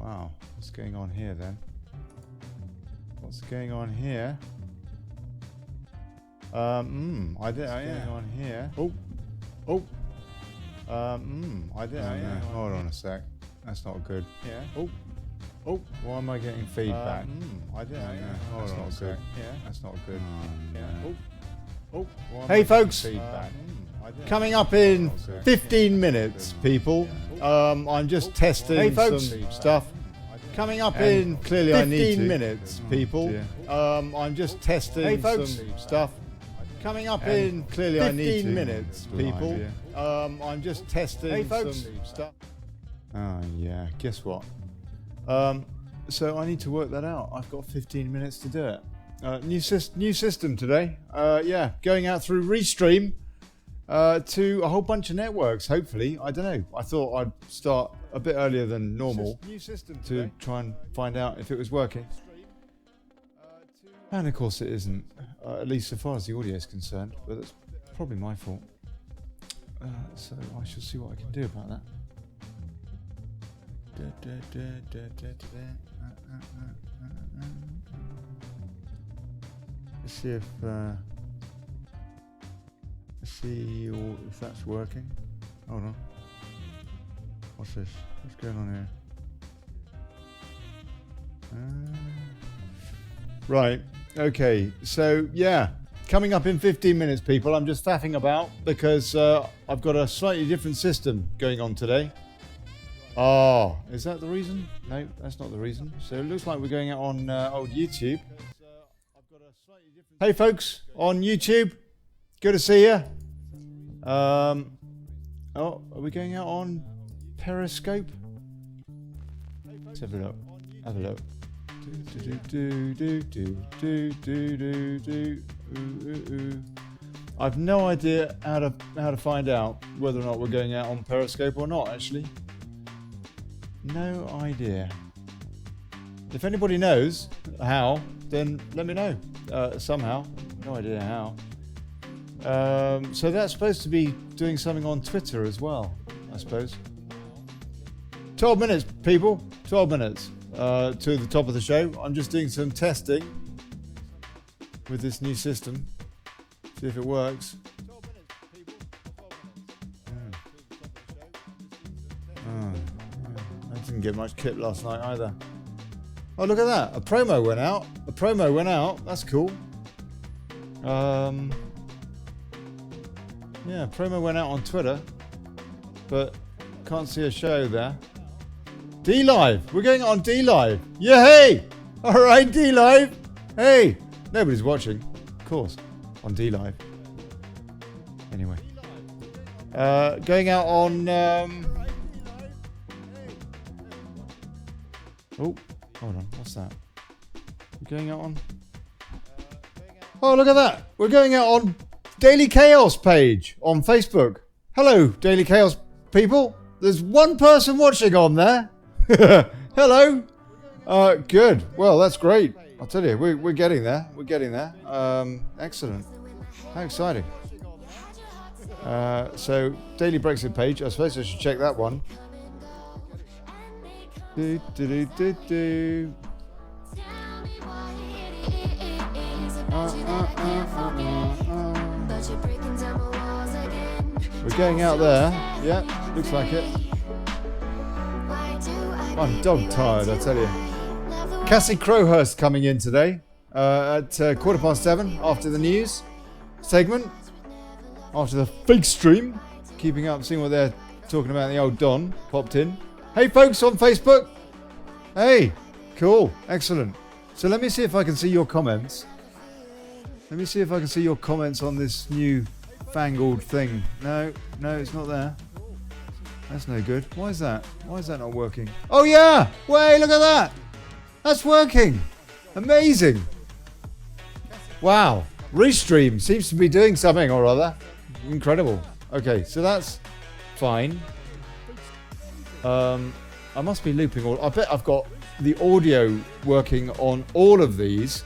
Wow, what's going on here then? What's going on here? I did. What's going on here? I did. Hold on a sec. That's not good. Yeah. Why am I getting feedback? I did. Hold on a sec. Yeah. That's not good. Hey folks. Coming up in 15 minutes, people. I'm just testing some stuff. Coming up in clearly 15 minutes, people. I'm just testing some stuff. Coming up in clearly 15 minutes, people. I'm just testing some stuff. Oh yeah, guess what? So I need to work that out. I've got 15 minutes to do it. New system today. Yeah, going out through Restream to a whole bunch of networks. Hopefully, I don't know. I thought I'd start a bit earlier than normal to try and find out if it was working. And of course it isn't, at least so far as the audio is concerned, but that's probably my fault. So I shall see what I can do about that. Let's see if if that's working. Hold on. What's this? What's going on here? Right. Okay. So yeah, coming up in 15 minutes, people. I'm just faffing about because I've got a slightly different system going on today. Oh, is that the reason? No, that's not the reason. So it looks like we're going out on old YouTube. Hey folks, on YouTube. Good to see you. Oh, are we going out on Periscope? Let's have a look. Have a look. I've no idea how to find out whether or not we're going out on Periscope or not, actually. No idea. If anybody knows how, then let me know. Somehow. No idea how. So that's supposed to be doing something on Twitter as well, I suppose. 12 minutes, people. 12 minutes to the top of the show. I'm just doing some testing with this new system. See if it works. I didn't get much kit last night either. Oh, look at that. A promo went out. That's cool. Yeah, promo went out on Twitter, but can't see a show there. D-Live. We're going on D-Live. Yeah, hey! All right, D-Live. Hey! Nobody's watching, of course, on D-Live. Anyway. Going out on... Oh, hold on. What's that? We're going out on... Oh, look at that. We're going out on Daily Chaos page on Facebook. Hello, Daily Chaos people. There's one person watching on there. Hello. Good. Well, that's great. I'll tell you, we're getting there. We're getting there. Excellent. How exciting. So, Daily Brexit page. I suppose I should check that one. We're going out there. Yeah, looks like it. I'm dog tired, I tell you. Cassie Crowhurst coming in today at 7:15 after the news segment, after the fake stream. Keeping up, seeing what they're talking about. The old Don popped in. Hey folks on Facebook. Hey, cool, excellent. So let me see if I can see your comments. Let me see if I can see your comments on this new fangled thing. No, it's not there. That's no good. Why is that? Why is that not working? Oh yeah! Wait, look at that! That's working! Amazing! Wow. Restream seems to be doing something or other. Incredible. Okay, so that's fine. I must be looping all... I bet I've got the audio working on all of these.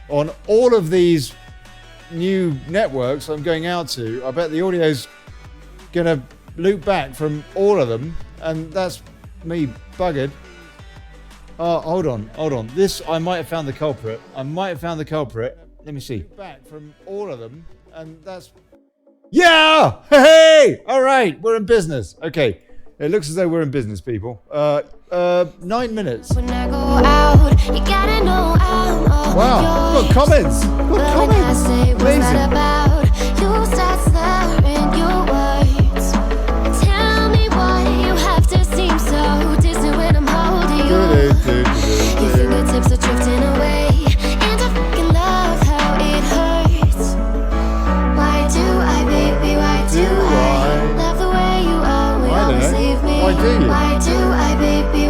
On all of these new networks I'm going out to. I bet the audio's going to loop back from all of them. And that's me buggered. Oh, hold on. This, I might have found the culprit. Let me see. Back from all of them, and that's... Yeah! Hey! All right, we're in business. Okay, it looks as though we're in business, people. 9 minutes. When I go out, you gotta know I'm all Wow, yours. got comments. Amazing. You start slurring your words. Tell me why you have to seem so distant when I'm holding you. Your fingertips are drifting away, and I fucking love how it hurts. Why do I, baby? Why do I love the way you always always leave me? Why do you? Why do I, baby?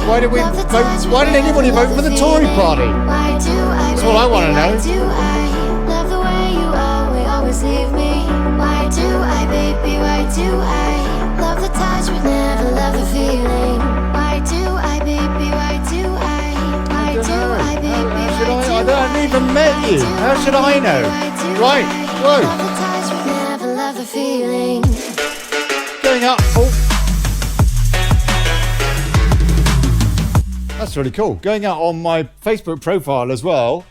Why did we vote? Why did anybody vote for the Tory party? Why do I? That's all I want to know. Why do I love the way you always leave me? Why do I, baby? Why do I love the touch but never love the feeling? Why do I, baby? Why do I? Why do I, baby? I don't even met you. How should I know? Right, whoa. Love the touch but never love the feeling. Going up. Oh. That's really cool. Going out on my Facebook profile as well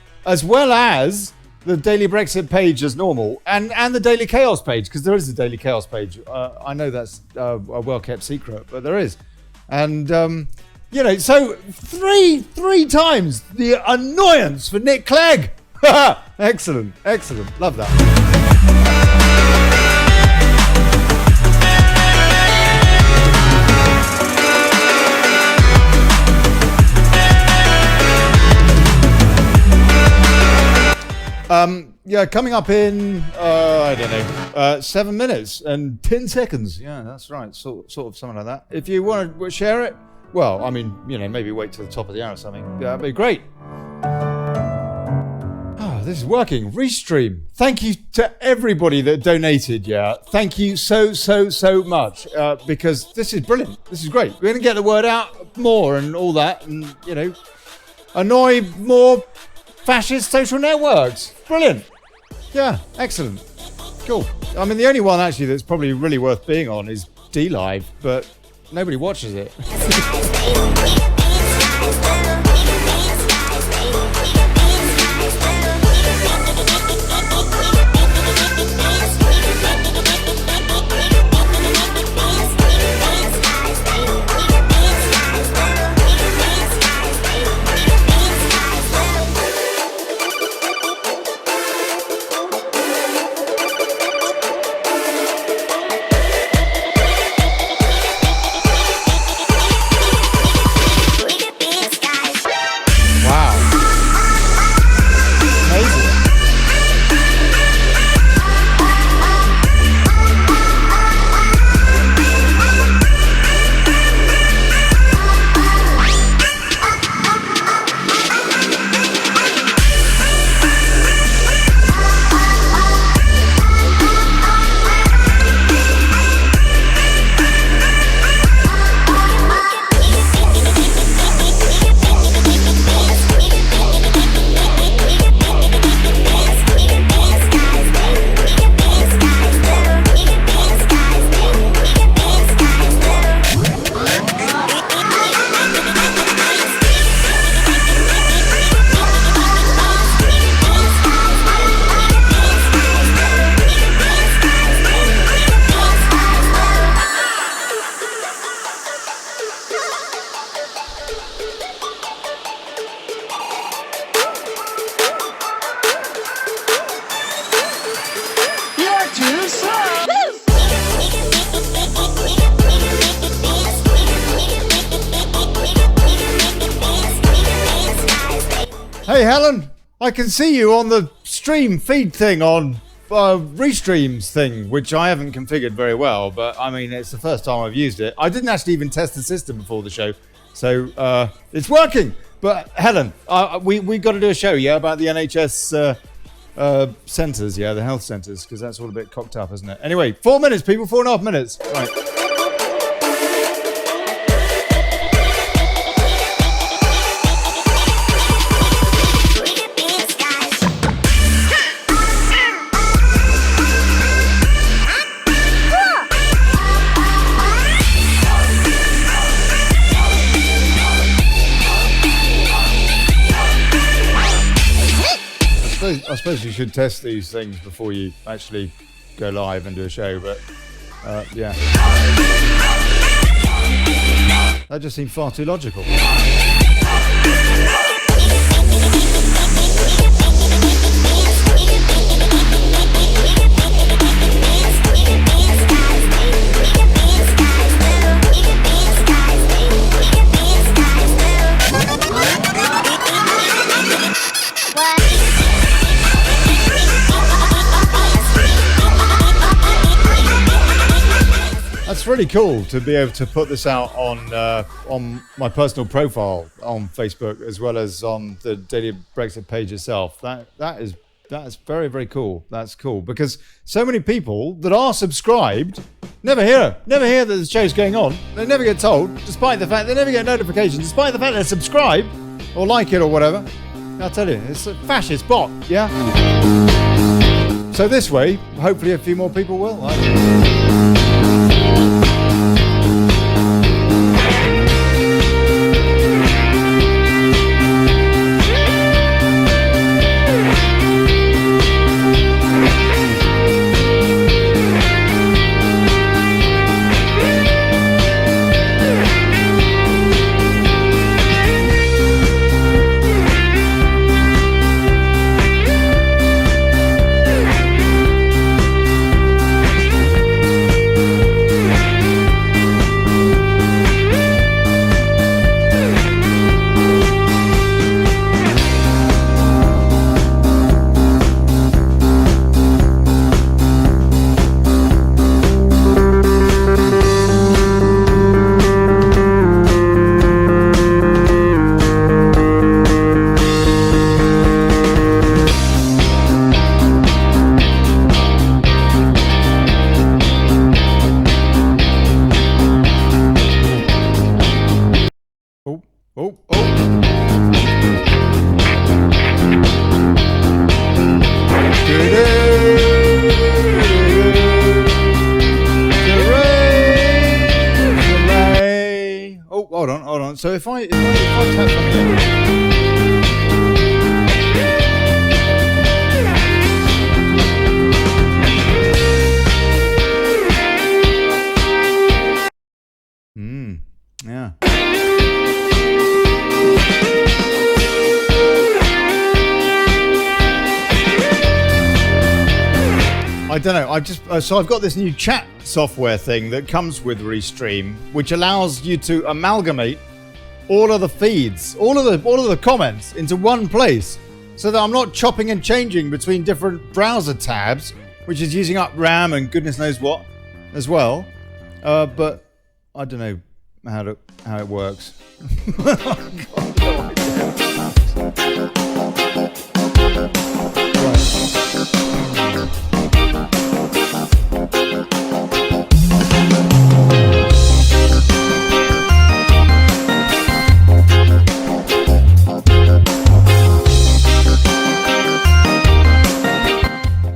as the Daily Brexit page as normal, and the Daily Chaos page, because there is a Daily Chaos page. I know that's a well-kept secret, but there is. And, so three times the annoyance for Nick Clegg. Excellent. Love that. Coming up in, 7 minutes and 10 seconds. Yeah, that's right. Sort of something like that. If you want to share it, well, I mean, maybe wait till the top of the hour or something. Yeah, that'd be great. Oh, this is working. Restream. Thank you to everybody that donated. Yeah, thank you so much. Because this is brilliant. This is great. We're going to get the word out more and all that, and annoy more fascist social networks. Brilliant. Yeah, excellent. Cool. I mean, the only one actually that's probably really worth being on is DLive, but nobody watches it. Hey Helen, I can see you on the stream feed thing on Restreams thing, which I haven't configured very well, but I mean, it's the first time I've used it. I didn't actually even test the system before the show, so it's working. But Helen, we got to do a show, yeah, about the NHS centres, yeah, the health centres, because that's all a bit cocked up, isn't it? Anyway, 4 minutes, people, 4.5 minutes. Right. suppose you should test these things before you actually go live and do a show, but yeah. That just seemed far too logical. That's really cool to be able to put this out on my personal profile on Facebook as well as on the Daily Brexit page itself. That's very, very cool. That's cool because so many people that are subscribed never hear that the show's going on. They never get told, despite the fact they never get notifications, despite the fact they subscribe or like it or whatever. I'll tell you, it's a fascist bot, yeah? So this way, hopefully a few more people will. So if I tap something in. Yeah. I don't know. I've got this new chat software thing that comes with Restream, which allows you to amalgamate all of the feeds, all of the comments into one place, so that I'm not chopping and changing between different browser tabs, which is using up RAM and goodness knows what as well. But I don't know how it works.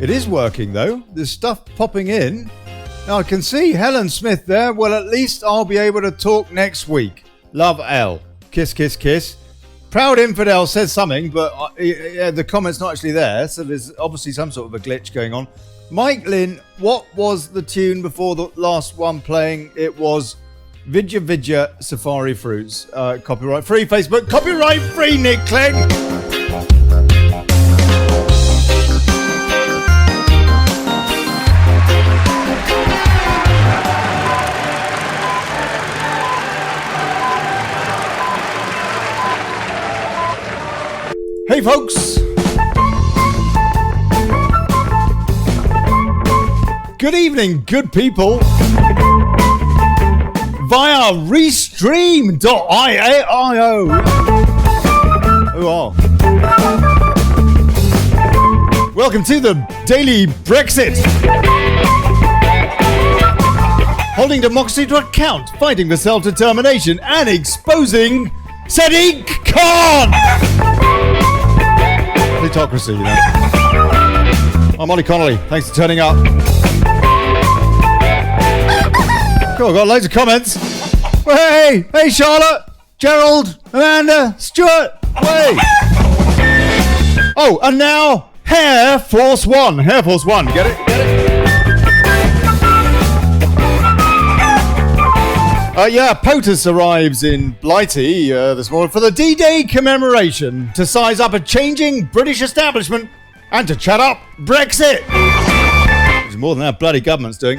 It is working though. There's stuff popping in. Now I can see Helen Smith there. Well, at least I'll be able to talk next week. Love L. Kiss, kiss, kiss. Proud Infidel says something, but the comment's not actually there, so there's obviously some sort of a glitch going on. Mike Lynn, what was the tune before the last one playing? It was Vidya Vidya Safari Fruits. Copyright free, Facebook. Copyright free, Nick Clegg. Hey folks! Good evening, good people! Via Restream.io. Welcome to the Daily Brexit. Holding democracy to account, fighting for self-determination, and exposing Sadiq Khan! Plutocracy, you know. I'm Olly Connelly. Thanks for turning up. Cool, I've got loads of comments. Hey, Charlotte, Gerald, Amanda, Stuart. Hey. Oh, and now Hair Force One. Hair Force One. Get it? Get it? POTUS arrives in Blighty this morning for the D-Day commemoration to size up a changing British establishment and to chat up Brexit. Which is more than that bloody government's doing.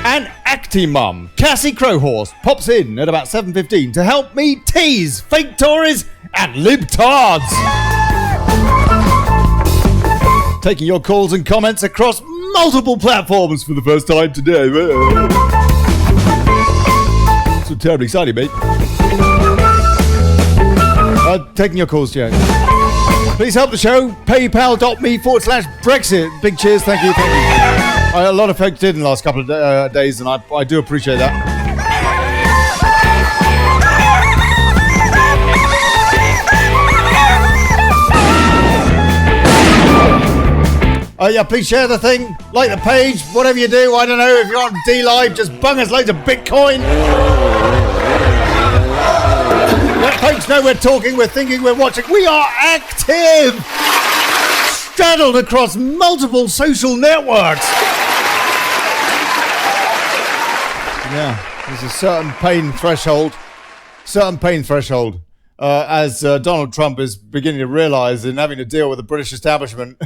And Acti-Mum Cassie Crowhurst pops in at about 7:15 to help me tease fake Tories and libtards. Taking your calls and comments across multiple platforms for the first time today. So terribly exciting, mate. Taking your calls, Joe. Please help the show. PayPal.me/Brexit. Big cheers. Thank you. Thank you. A lot of folks did in the last couple of days, and I do appreciate that. Please share the thing, like the page, whatever you do. I don't know, if you're on D-Live, just bung us loads of Bitcoin. Let folks know we're talking, we're thinking, we're watching. We are active! Straddled across multiple social networks. Yeah, there's a certain pain threshold. As Donald Trump is beginning to realise in having to deal with the British establishment.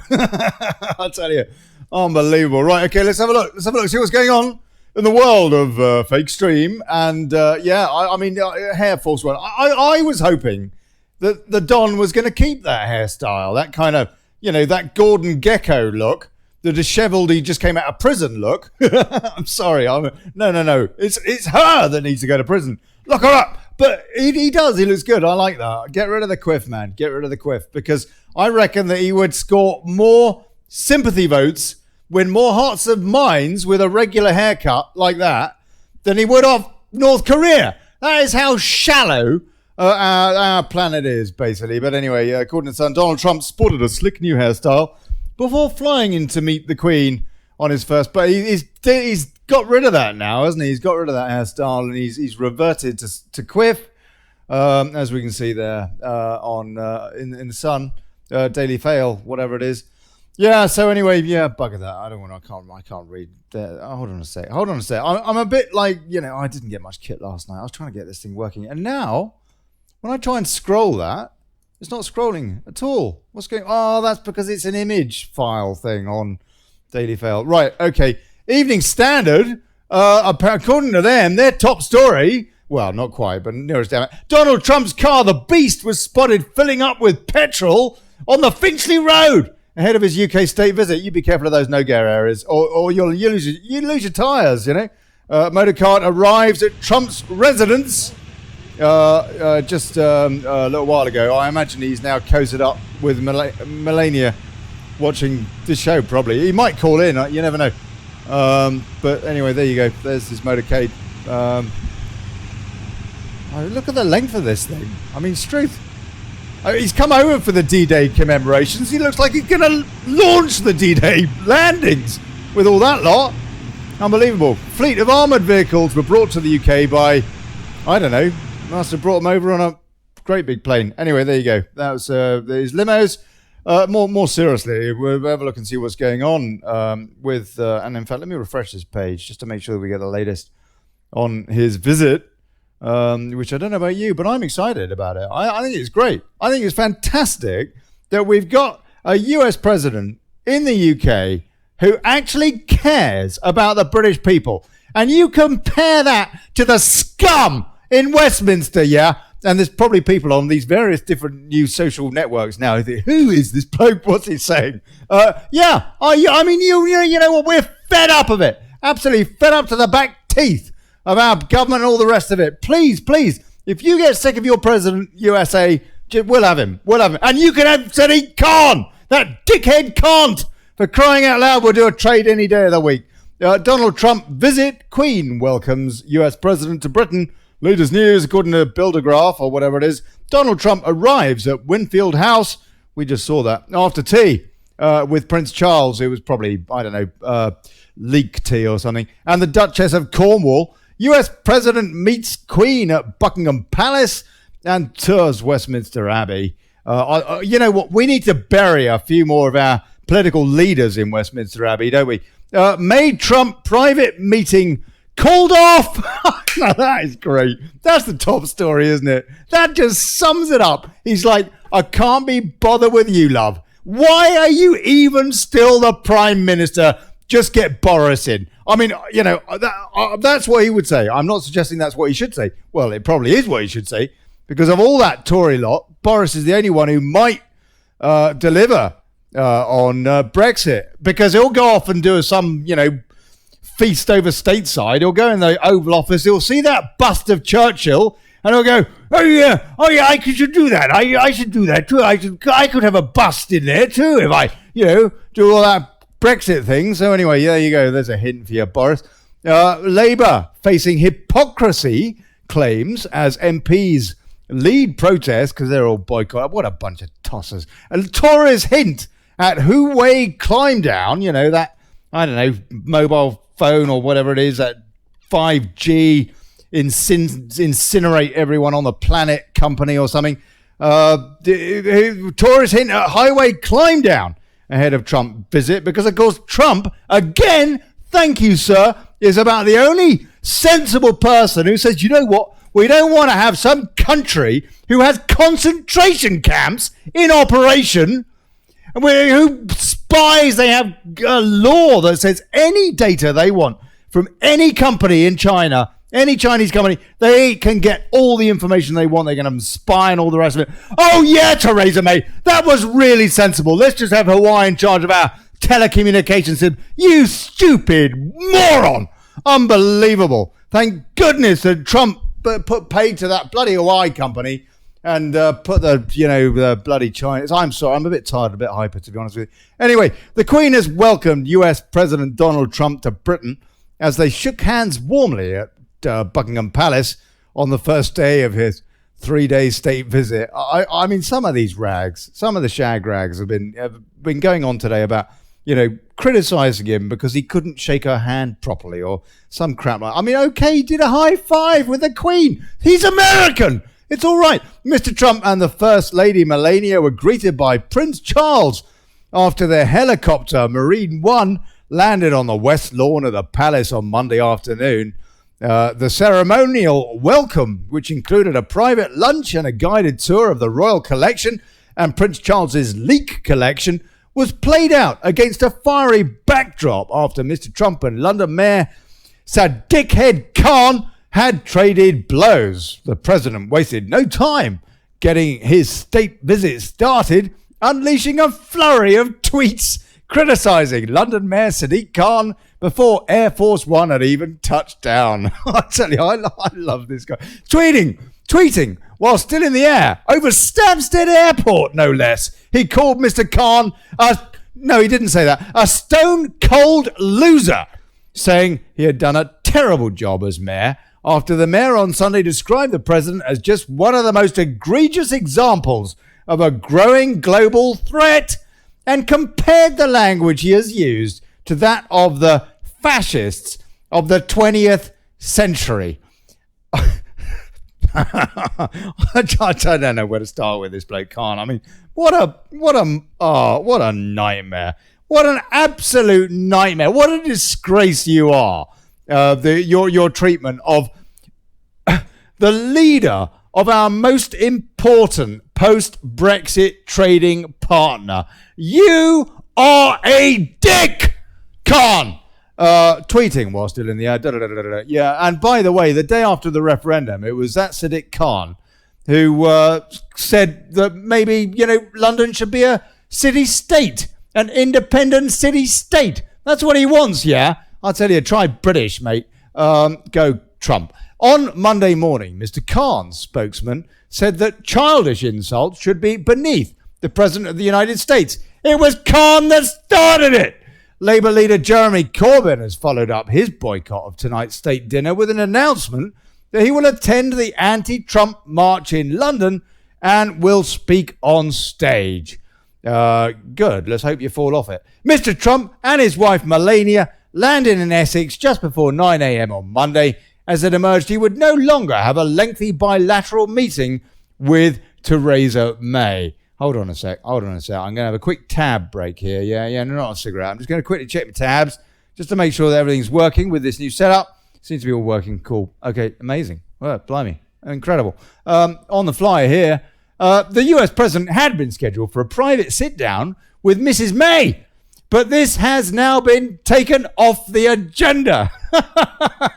I'll tell you, unbelievable. Right, okay, let's have a look, see what's going on in the world of fake stream. And Hair Force One. I was hoping that the Don was going to keep that hairstyle, that kind of, that Gordon Gekko look, the dishevelled, he just came out of prison look. I'm sorry, no. It's her that needs to go to prison. Lock her up. But he does. He looks good. I like that. Get rid of the quiff, man. Get rid of the quiff. Because I reckon that he would score more sympathy votes, win more hearts and minds with a regular haircut like that than he would off North Korea. That is how shallow our planet is, basically. But anyway, according to Sun, Donald Trump sported a slick new hairstyle before flying in to meet the Queen on his first. But he's got rid of that now, hasn't he? He's got rid of that hairstyle and he's reverted to quiff, as we can see there in the Sun, Daily Fail, whatever it is. Yeah. So anyway, bugger that. I can't read. Hold on a sec. I'm a bit like I didn't get much kit last night. I was trying to get this thing working, and now when I try and scroll that, it's not scrolling at all. What's going? Oh, that's because it's an image file thing on Daily Fail. Right. Okay. Evening Standard, according to them, their top story, well, not quite, but nearest down, Donald Trump's car, the Beast, was spotted filling up with petrol on the Finchley Road ahead of his UK state visit. You be careful of those no-go areas, or you lose your tyres, Motorcart arrives at Trump's residence just a little while ago. I imagine he's now cozied up with Melania watching this show, probably. He might call in, you never know. But anyway, there you go. There's his motorcade. Look at the length of this thing. I mean, Struth. He's come over for the D-Day commemorations. He looks like he's going to launch the D-Day landings with all that lot. Unbelievable. Fleet of armoured vehicles were brought to the UK by, I don't know, must have brought them over on a great big plane. Anyway, there you go. That was these limos. More seriously, we'll have a look and see what's going on with, and in fact, let me refresh this page just to make sure that we get the latest on his visit, which I don't know about you, but I'm excited about it. I think it's great. I think it's fantastic that we've got a US president in the UK who actually cares about the British people. And you compare that to the scum in Westminster, yeah? And there's probably people on these various different new social networks now who think, who is this bloke? What's he saying? I mean, you know what? We're fed up of it. Absolutely fed up to the back teeth of our government and all the rest of it. Please, if you get sick of your president, USA, we'll have him. And you can have Sadiq Khan. That dickhead can't. For crying out loud, we'll do a trade any day of the week. Donald Trump visit. Queen welcomes US president to Britain. Latest news, according to Buildergraph or whatever it is, Donald Trump arrives at Winfield House. We just saw that after tea with Prince Charles. It was probably, I don't know, leek tea or something. And the Duchess of Cornwall. US President meets Queen at Buckingham Palace and tours Westminster Abbey. You know what? We need to bury a few more of our political leaders in Westminster Abbey, don't we? Made Trump private meeting called off. Now that is great. That's the top story, isn't it? That just sums it up. He's like, I can't be bothered with you, love. Why are you even still the Prime Minister? Just get Boris in. I mean, you know, that's what he would say. I'm not suggesting that's what he should say. Well, it probably is what he should say, because of all that Tory lot, Boris is the only one who might deliver on Brexit, because he'll go off and do some, you know, feast over stateside. He'll go in the Oval Office. He'll see that bust of Churchill, and he'll go, oh yeah, I should do that. I should do that too. I could have a bust in there too if I, you know, do all that Brexit thing. So anyway, there you go. There's a hint for you, Boris. Labour facing hypocrisy claims as MPs lead protests because they're all boycotted. What a bunch of tossers. And Tories hint at Huawei climb down. You know, that, I don't know, mobile phone or whatever it is, that 5G incinerate everyone on the planet company or something. Tories hint at Huawei climb down ahead of Trump visit, because of course Trump, again, thank you sir, is about the only sensible person who says, you know what, we don't want to have some country who has concentration camps in operation, and who spies. They have a law that says any data they want from any company in China, any Chinese company, they can get all the information they want. They're going to spy and all the rest of it. Oh, yeah, Theresa May, that was really sensible. Let's just have Hawaii in charge of our telecommunications system. You stupid moron. Unbelievable. Thank goodness that Trump put paid to that bloody Hawaii company and put the bloody Chinese. I'm sorry, I'm a bit tired, a bit hyper, to be honest with you. Anyway, the Queen has welcomed US President Donald Trump to Britain as they shook hands warmly at Buckingham Palace on the first day of his 3-day state visit. I mean, some of these rags, some of the shag rags have been going on today about, you know, criticizing him because he couldn't shake her hand properly or some crap like. I mean, okay, he did a high five with the Queen. He's American. It's all right. Mr. Trump and the First Lady Melania were greeted by Prince Charles after their helicopter Marine One landed on the west lawn of the palace on Monday afternoon. The ceremonial welcome, which included a private lunch and a guided tour of the royal collection and Prince Charles's leak collection, was played out against a fiery backdrop after Mr. Trump and London Mayor Sadiq Khan had traded blows. The president wasted no time getting his state visit started, unleashing a flurry of tweets criticising London Mayor Sadiq Khan before Air Force One had even touched down. I tell you, I love this guy. Tweeting while still in the air over Stansted Airport, no less. He called Mr. Khan no, he didn't say that, a stone-cold loser, saying he had done a terrible job as mayor after the mayor on Sunday described the president as just one of the most egregious examples of a growing global threat and compared the language he has used to that of the fascists of the 20th century. I don't know where to start with this bloke Khan. I mean, what a nightmare. What an absolute nightmare. What a disgrace you are. Your treatment of the leader of our most important post-Brexit trading partner. You are a dick, Khan. Tweeting while still in the air. Yeah, and by the way, the day after the referendum, it was that Sadiq Khan who said that maybe, you know, London should be a city-state, an independent city-state. That's what he wants, yeah? I'll tell you, try British, mate. Go Trump. On Monday morning, Mr. Khan's spokesman said that childish insults should be beneath the President of the United States. It was Khan that started it. Labour leader Jeremy Corbyn has followed up his boycott of tonight's state dinner with an announcement that he will attend the anti-Trump march in London and will speak on stage. Good, let's hope you fall off it. Mr. Trump and his wife Melania landed in Essex just before 9 a.m. on Monday as it emerged he would no longer have a lengthy bilateral meeting with Theresa May. Hold on a sec. I'm going to have a quick tab break here. Yeah, no, not a cigarette. I'm just going to quickly check my tabs just to make sure that everything's working with this new setup. Seems to be all working. Cool. Okay, amazing. Well, blimey. Incredible. On the fly here, the US president had been scheduled for a private sit-down with Mrs. May, but this has now been taken off the agenda.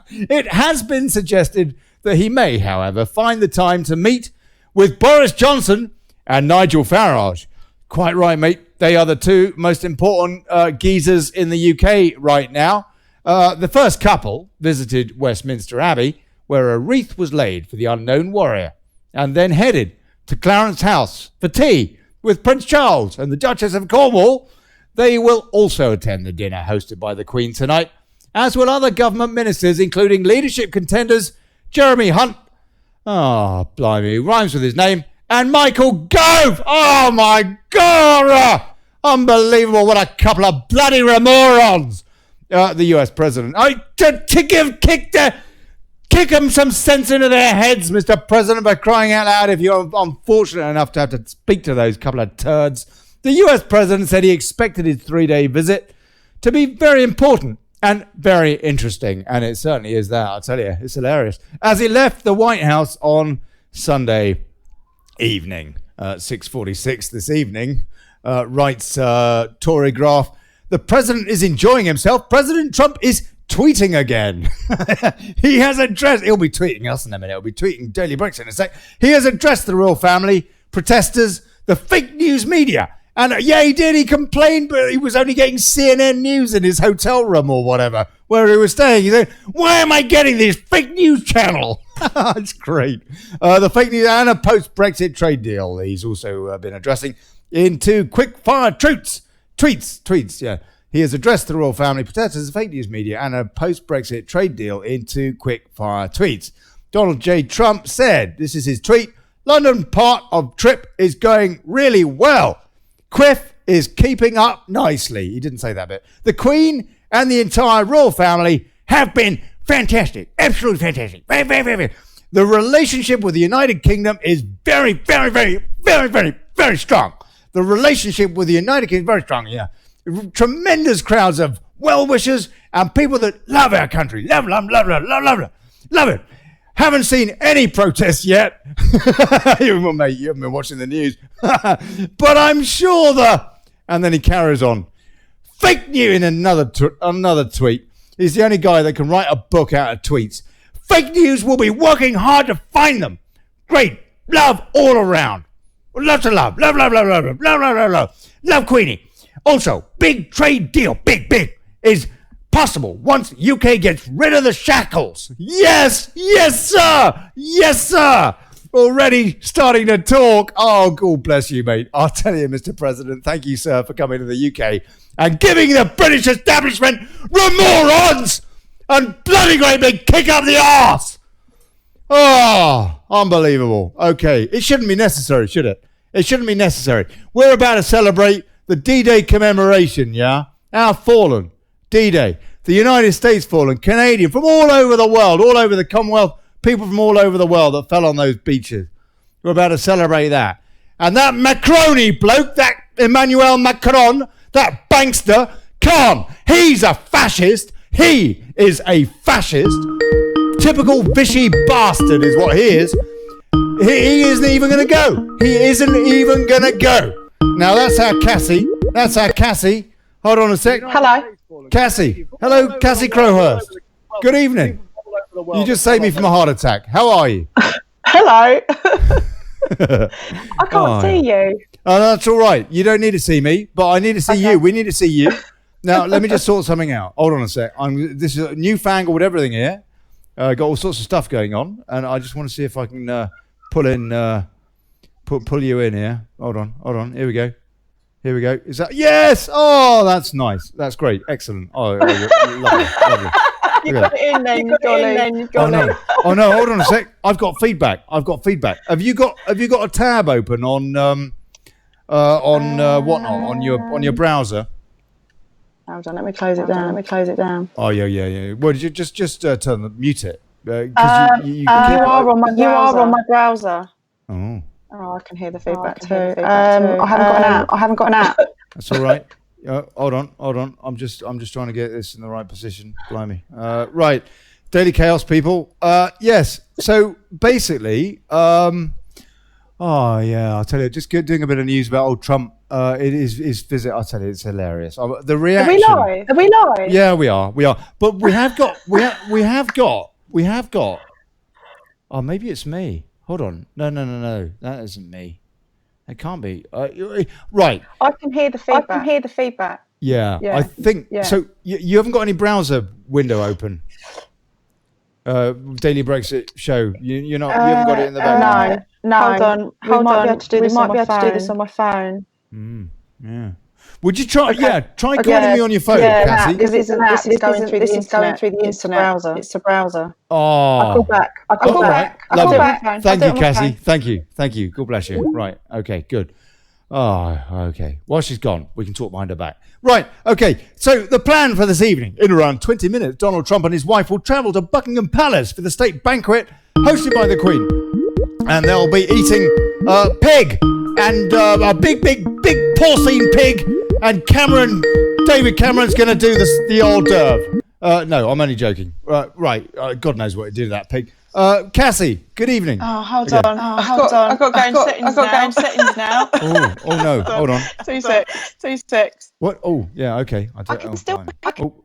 It has been suggested that he may, however, find the time to meet with Boris Johnson and Nigel Farage. Quite right, mate. They are the two most important geezers in the UK right now. The first couple visited Westminster Abbey, where a wreath was laid for the unknown warrior, and then headed to Clarence House for tea with Prince Charles and the Duchess of Cornwall. They will also attend the dinner hosted by the Queen tonight, as will other government ministers, including leadership contenders Jeremy Hunt, blimey, rhymes with his name, and Michael Gove. Oh my God! Unbelievable, what a couple of bloody remorons. The US president. Kick them some sense into their heads, Mr. President, by crying out loud, if you're unfortunate enough to have to speak to those couple of turds. The US president said he expected his 3-day visit to be very important and very interesting. And it certainly is that, I'll tell you. It's hilarious. As he left the White House on Sunday evening, 6:46 this evening, writes Tory graph, the president is enjoying himself. President Trump is tweeting again. He has addressed, he'll be tweeting us in a minute, he'll be tweeting Daily Brexit in a sec. He has addressed the royal family, protesters, the fake news media. And yeah, he did, he complained, but he was only getting CNN news in his hotel room or whatever, where he was staying. He said, why am I getting this fake news channel? It's great. The fake news and a post-Brexit trade deal he's also been addressing in 2 quick-fire tweets, yeah. He has addressed the royal family, protesters, the fake news media, and a post-Brexit trade deal in 2 quick-fire tweets. Donald J. Trump said, this is his tweet, London part of trip is going really well. Quiff is keeping up nicely. He didn't say that bit. The Queen and the entire royal family have been fantastic. Absolutely fantastic. Very, very, very, very. The relationship with the United Kingdom is very, very, very, very, very, very strong. The relationship with the United Kingdom is very strong, yeah. Tremendous crowds of well-wishers and people that love our country. Love it. Haven't seen any protests yet. Well, mate, you haven't been watching the news. But I'm sure and then he carries on. Fake news in another tweet. He's the only guy that can write a book out of tweets. Fake news will be working hard to find them. Great. Love all around. Lots of love. Love Queenie. Also, big trade deal, big, is possible once UK gets rid of the shackles. Yes, sir. Already starting to talk. Oh, God bless you, mate. I'll tell you, Mr. President, thank you, sir, for coming to the UK and giving the British establishment remorons and bloody great big kick up the arse. Oh, unbelievable. Okay, it shouldn't be necessary, should it? It shouldn't be necessary. We're about to celebrate the D-Day commemoration, yeah? Our fallen D-Day. The United States fallen, Canadian, from all over the world, all over the Commonwealth, people from all over the world that fell on those beaches. We're about to celebrate that. And that Macroni bloke, that Emmanuel Macron, that bankster, come on, he's a fascist. He is a fascist. Typical vishy bastard is what he is. He isn't even going to go. He isn't even going to go. Now that's our Cassie. Hold on a sec. Hello. Cassie. Hello, Cassie Crowhurst. Good evening. You just saved me from a heart attack. How are you? Hello. I can't see you. Oh, that's all right. You don't need to see me, but I need to see you. We need to see you. Now, let me just sort something out. Hold on a sec. This is newfangled everything here. Got all sorts of stuff going on, and I just want to see if I can pull you in here. Hold on. Here we go. Is that yes? Oh, that's nice. That's great. Excellent. Oh, you're lovely. You got it in then, Johnny. Oh no. Hold on a sec. I've got feedback. Have you got a tab open on whatnot on your browser? Hold on. Let me close it down. Oh yeah. Well, did you just mute it? You are on my browser. Oh. Oh, I can hear the feedback too. I haven't got an app. That's all right. Hold on. I'm just trying to get this in the right position. Blimey. Right. Daily Chaos, people. Yes. So basically, I'll tell you, just doing a bit of news about old Trump. It is his visit. I'll tell you, it's hilarious. The reaction. Are we live? Yeah, we are. But we have got. Oh, maybe it's me. Hold on. No. That isn't me. It can't be. Right. I can hear the feedback. Yeah. I think so. You haven't got any browser window open. Daily Brexit show. You haven't got it in the background. No. Hold on. We might be able to do this on my phone. Yeah. Would you try? Okay. Yeah. Try calling me on your phone, Cassie. Because this is going through the internet. It's a browser. Oh. I'll call back. Lovely. Thank you, Cassie. Thank you. God bless you. Right. Okay. Good. Oh, okay. While she's gone, we can talk behind her back. Right. Okay. So the plan for this evening, in around 20 minutes, Donald Trump and his wife will travel to Buckingham Palace for the state banquet hosted by the Queen, and they'll be eating pig and a big porcine pig. And David Cameron's going to do the hors d'oeuvre. No, I'm only joking. Right. God knows what to do to that pig. Cassie, good evening. Oh, hold on. I've got to go in settings now. Oh no, hold on. 2-6. What? Oh, yeah, okay.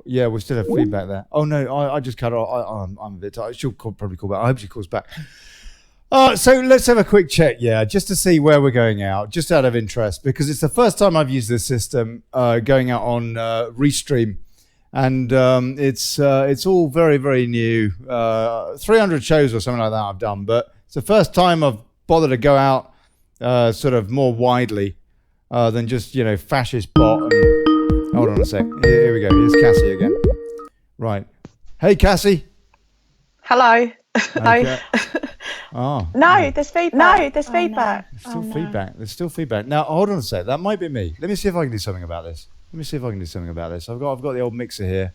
Yeah, we still have feedback there. Oh no, I just cut off. I'm a bit tired. She'll probably call back. I hope she calls back. So let's have a quick check, just to see where we're going out, just out of interest, because it's the first time I've used this system going out on Restream, and it's all very, very new. 300 shows or something like that I've done, but it's the first time I've bothered to go out sort of more widely than just, fascist bot. And hold on a sec. Here we go. Here's Cassie again. Right. Hey, Cassie. Hello. Okay. Oh. No, there's feedback. There's still feedback. Now, hold on a sec. That might be me. Let me see if I can do something about this. I've got the old mixer here.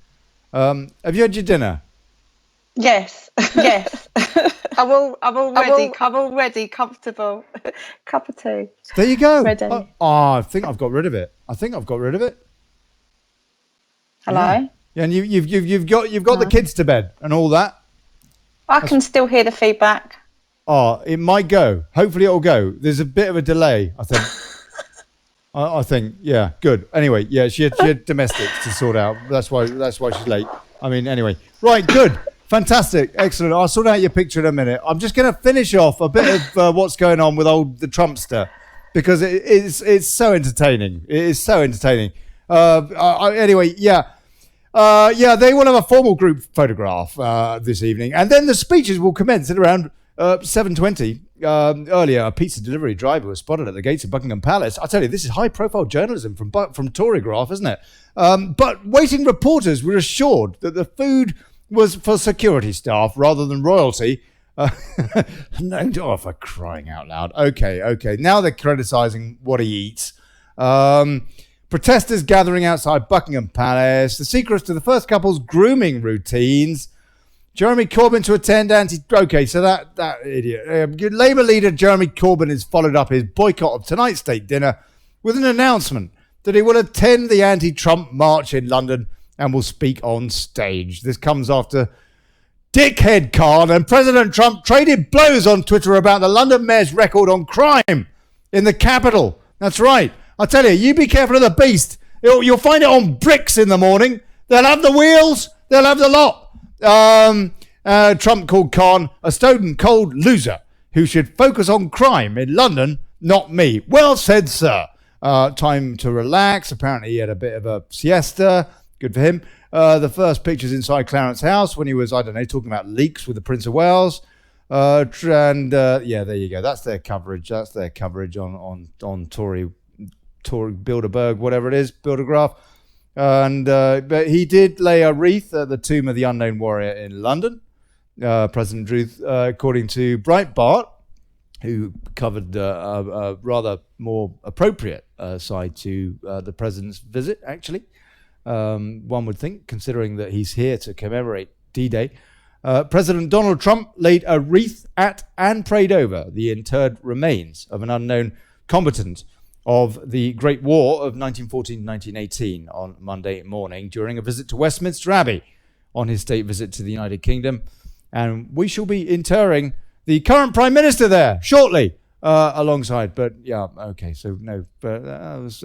Have you had your dinner? Yes. I'm already comfortable. Cup of tea. There you go. Ready. I think I've got rid of it. Hello. Yeah, and you've got the kids to bed and all that. I can still hear the feedback. Oh, it might go. Hopefully it'll go. There's a bit of a delay, I think. I think, yeah, good. Anyway, yeah, she had domestics to sort out. That's why she's late. I mean, anyway. Right, good. Fantastic. Excellent. I'll sort out your picture in a minute. I'm just going to finish off a bit of what's going on with the Trumpster, because it's so entertaining. It is so entertaining. Anyway, yeah. They will have a formal group photograph this evening, and then the speeches will commence at around 7:20. Earlier, a pizza delivery driver was spotted at the gates of Buckingham Palace. I tell you, this is high-profile journalism from Torygraph, isn't it? But waiting reporters were assured that the food was for security staff rather than royalty. No, for crying out loud. Okay. Now they're criticising what he eats. Protesters gathering outside Buckingham Palace. The secrets to the first couple's grooming routines. Jeremy Corbyn to attend Okay, so that idiot. Labour leader Jeremy Corbyn has followed up his boycott of tonight's state dinner with an announcement that he will attend the anti-Trump march in London and will speak on stage. This comes after Dickhead Khan and President Trump traded blows on Twitter about the London mayor's record on crime in the capital. That's right. I tell you be careful of the beast. You'll find it on bricks in the morning. They'll have the wheels. They'll have the lot. Trump called Khan a stone-cold loser who should focus on crime in London, not me. Well said, sir. Time to relax. Apparently he had a bit of a siesta. Good for him. The first pictures inside Clarence's house when he was, talking about leaks with the Prince of Wales. There you go. That's their coverage. On Tory Bilderberg, whatever it is, Bildergraph. And but he did lay a wreath at the tomb of the unknown warrior in London. President Ruth, according to Breitbart, who covered a rather more appropriate side to the president's visit, actually. One would think, considering that he's here to commemorate D-Day. President Donald Trump laid a wreath at and prayed over the interred remains of an unknown combatant of the Great War of 1914-1918 on Monday morning during a visit to Westminster Abbey on his state visit to the United Kingdom. And we shall be interring the current Prime Minister there shortly alongside. But yeah, okay, so no, but that was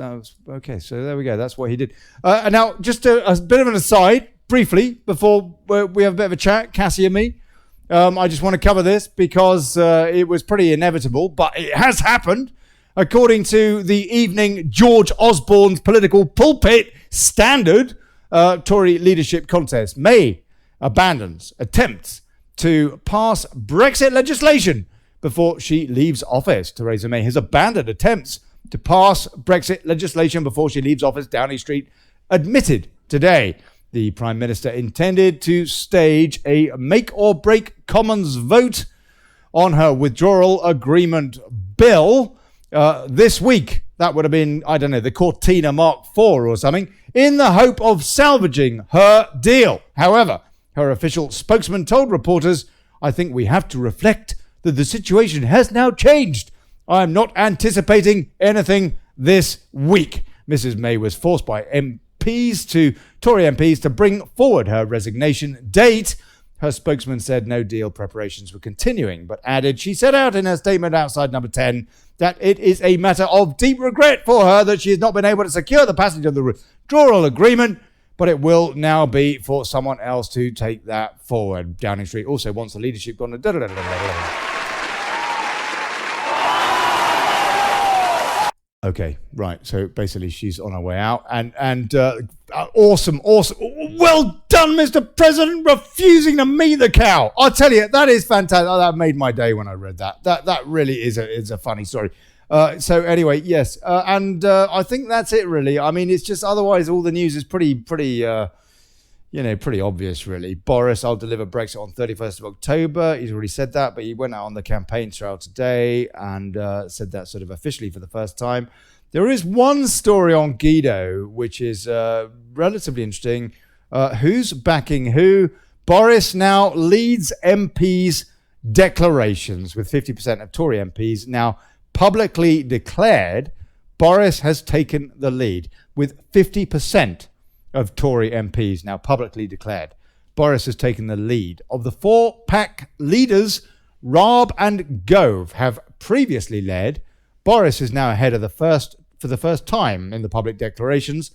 okay. So there we go. That's what he did. And now, just a bit of an aside, briefly, before we have a bit of a chat, Cassie and me. I just want to cover this because it was pretty inevitable, but it has happened. According to the evening George Osborne's political pulpit standard, Tory leadership contest, May abandons attempts to pass Brexit legislation before she leaves office. Theresa May has abandoned attempts to pass Brexit legislation before she leaves office, Downing Street admitted today. The Prime Minister intended to stage a make-or-break Commons vote on her withdrawal agreement bill this week. That would have been, I don't know, the Cortina Mark IV or something, in the hope of salvaging her deal. However, her official spokesman told reporters, "I think we have to reflect that the situation has now changed. I am not anticipating anything this week." Mrs. May was forced by Tory MPs to bring forward her resignation date. Her spokesman said no deal preparations were continuing, but added she set out in her statement outside Number 10 that it is a matter of deep regret for her that she has not been able to secure the passage of the withdrawal agreement, but it will now be for someone else to take that forward. Downing Street also wants the leadership gone. Okay, right. So basically, she's on her way out, and awesome. Well done, Mr. President, refusing to meet the cow. I'll tell you, that is fantastic. Oh, that made my day when I read that. That really is a funny story. So anyway, yes, and I think that's it really. I mean, it's just otherwise all the news is pretty obvious really. Boris, I'll deliver Brexit on 31st of October. He's already said that, but he went out on the campaign trail today and said that sort of officially for the first time. There is one story on Guido, which is relatively interesting. Who's backing who? Boris now leads MPs' declarations with 50% of Tory MPs now publicly declared. Boris has taken the lead with 50% of Tory MPs now publicly declared. Boris has taken the lead. Of the four-pack leaders, Raab and Gove have previously led. Boris is now ahead of for the first time in the public declarations.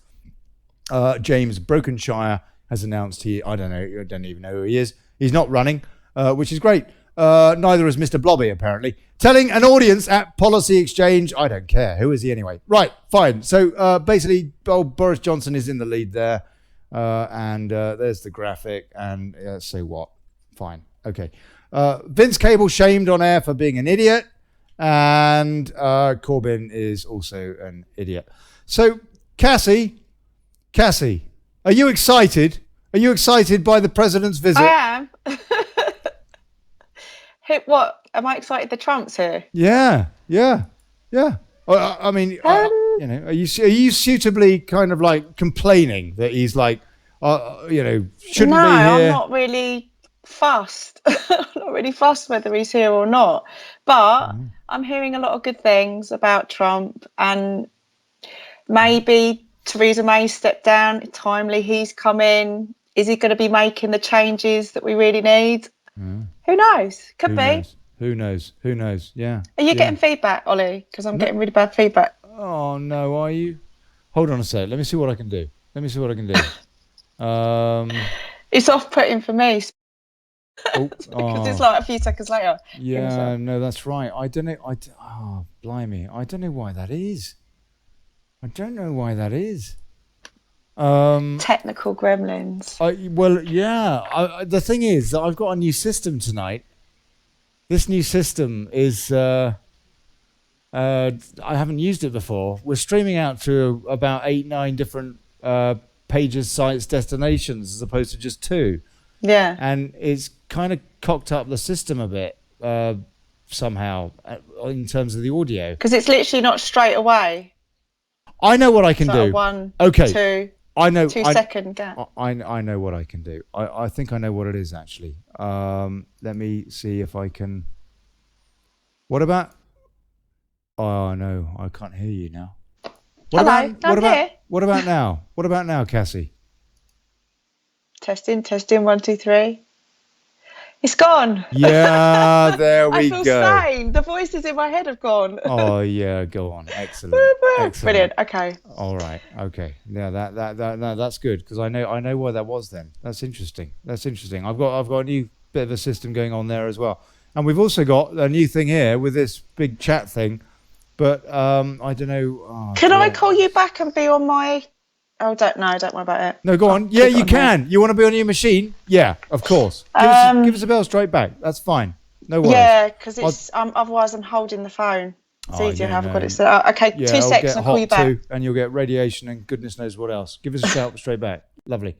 James Brokenshire has announced I don't even know who he is. He's not running, which is great. Neither is Mr. Blobby, apparently. Telling an audience at Policy Exchange, I don't care. Who is he anyway? Right, fine. So basically, Boris Johnson is in the lead there. And there's the graphic. And so what? Fine. Okay. Vince Cable shamed on air for being an idiot. And Corbyn is also an idiot. So, Cassie, are you excited? Are you excited by the president's visit? I am. What? Am I excited the Trump's here? Yeah. I mean, are you suitably kind of like complaining that he's like, shouldn't be here? No, I'm not really fussed. I'm not really fussed whether he's here or not. But I'm hearing a lot of good things about Trump, and maybe Theresa May stepped down. Timely, he's come in. Is he going to be making the changes that we really need? Who knows? Could be. Who knows? Yeah. Are you getting feedback, Ollie? Because I'm getting really bad feedback. Oh, no, are you? Hold on a sec. Let me see what I can do. It's off-putting for me. Because it's like a few seconds later. Yeah, no, that's right. I don't know. Blimey. I don't know why that is. Technical gremlins. The thing is that I've got a new system tonight. This new system is I haven't used it before. We're streaming out to about 8-9 different pages, sites, destinations, as opposed to just 2. Yeah. And it's kind of cocked up the system a bit somehow in terms of the audio. Because it's literally not straight away. I know what I can do. 1, okay. 2. I know. 2-second gap. I know what I can do. I think I know what it is actually. Let me see if I can. What about? Oh no, I can't hear you now. What Hello, about? I'm here. What about now? What about now, Cassie? Testing, 1, 2, 3. It's gone. Yeah, there we I feel go. sane. The voices in my head have gone. Oh yeah, go on. Excellent. Excellent. Brilliant. Okay. All right. Okay. Yeah, that's good because I know where that was then. That's interesting. I've got a new bit of a system going on there as well, and we've also got a new thing here with this big chat thing. But I don't know. Oh, Can I call you back and be on my? Oh, don't worry about it. No, go on. Yeah, you can. You want to be on your machine? Yeah, of course. Give us a bell straight back. That's fine. No worries. Yeah, because it's otherwise I'm holding the phone. It's easier how I've got it set up. Okay, yeah, 2 seconds. I'll call you back. Too, and you'll get radiation and goodness knows what else. Give us a shout straight back. Lovely.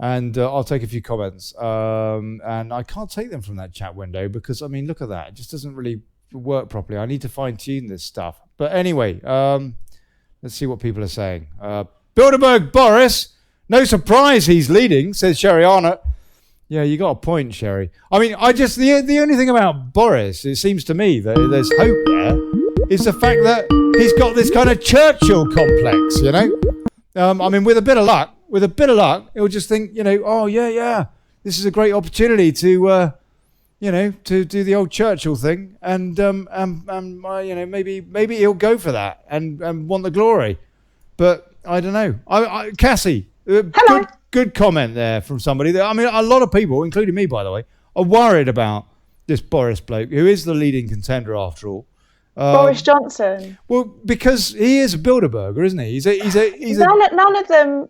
And I'll take a few comments. And I can't take them from that chat window because I mean, look at that. It just doesn't really work properly. I need to fine tune this stuff. But anyway, let's see what people are saying. Bilderberg Boris, no surprise he's leading, says Sherry Arnott. Yeah, you got a point, Sherry. I mean, the only thing about Boris, it seems to me that there's hope there, is the fact that he's got this kind of Churchill complex, you know? I mean, with a bit of luck, he'll just think, you know, oh yeah, this is a great opportunity to, you know, to do the old Churchill thing, and you know, maybe he'll go for that and want the glory, but I don't know. Cassie, good comment there from somebody. I mean, a lot of people, including me, by the way, are worried about this Boris bloke, who is the leading contender after all. Boris Johnson. Well, because he is a Bilderberger, isn't he?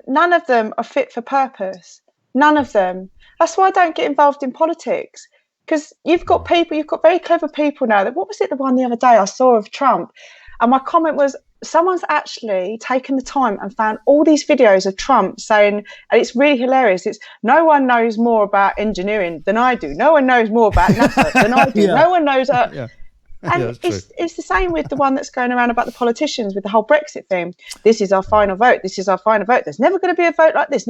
None of them are fit for purpose. None of them. That's why I don't get involved in politics. Because you've got very clever people now. What was it, the one the other day I saw of Trump? And my comment was, someone's actually taken the time and found all these videos of Trump saying, and it's really hilarious, it's no one knows more about engineering than I do. No one knows more about NASA than I do. No one knows. And it's the same with the one that's going around about the politicians with the whole Brexit thing. This is our final vote. This is our final vote. There's never going to be a vote like this.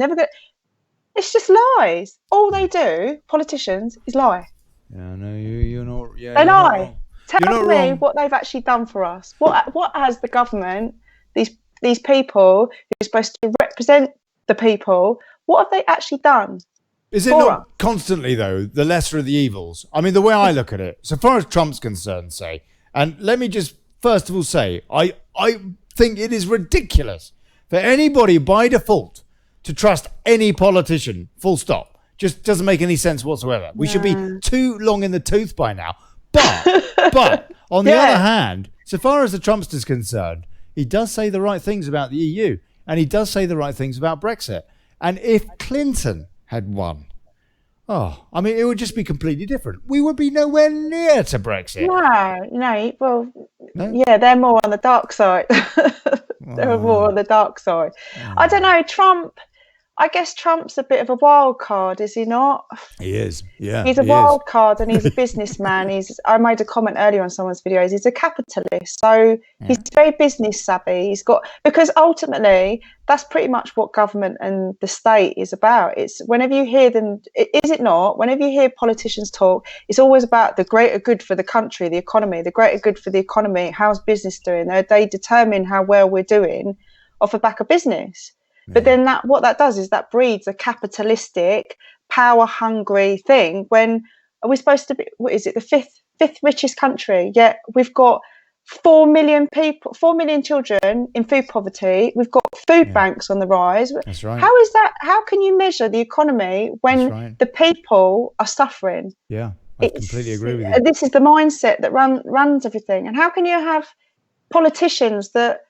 It's just lies. All they do, politicians, is lie. Yeah, no, you're not. Yeah, they lie. Tell me what they've actually done for us. What has the government, these people who are supposed to represent the people, what have they actually done? Is it not constantly, though, the lesser of the evils? I mean, the way I look at it, so far as Trump's concerned, say, and let me just first of all say, I think it is ridiculous for anybody by default to trust any politician, full stop. Just doesn't make any sense whatsoever. We should be too long in the tooth by now. But on the other hand, so far as the Trumpster's concerned, he does say the right things about the EU, and he does say the right things about Brexit. And if Clinton had won, I mean, it would just be completely different. We would be nowhere near to Brexit. Yeah, they're more on the dark side. They're more on the dark side. I don't know, Trump. I guess Trump's a bit of a wild card, is he not? He is, yeah. He's a wild card and he's a businessman. I made a comment earlier on someone's videos. He's a capitalist, so he's very business savvy. Because ultimately that's pretty much what government and the state is about. It's whenever you hear them, is it not? Whenever you hear politicians talk, it's always about the greater good for the country, the economy, the greater good for the economy. How's business doing? They determine how well we're doing off the back of business. But then what that does is that breeds a capitalistic, power-hungry thing. When we're supposed to be, what is it, the fifth richest country? Yet we've got 4 million people, 4 million children in food poverty. We've got food banks on the rise. That's right. How is that? How can you measure the economy when the people are suffering? Yeah, I completely agree with you. This is the mindset that runs everything. And how can you have politicians that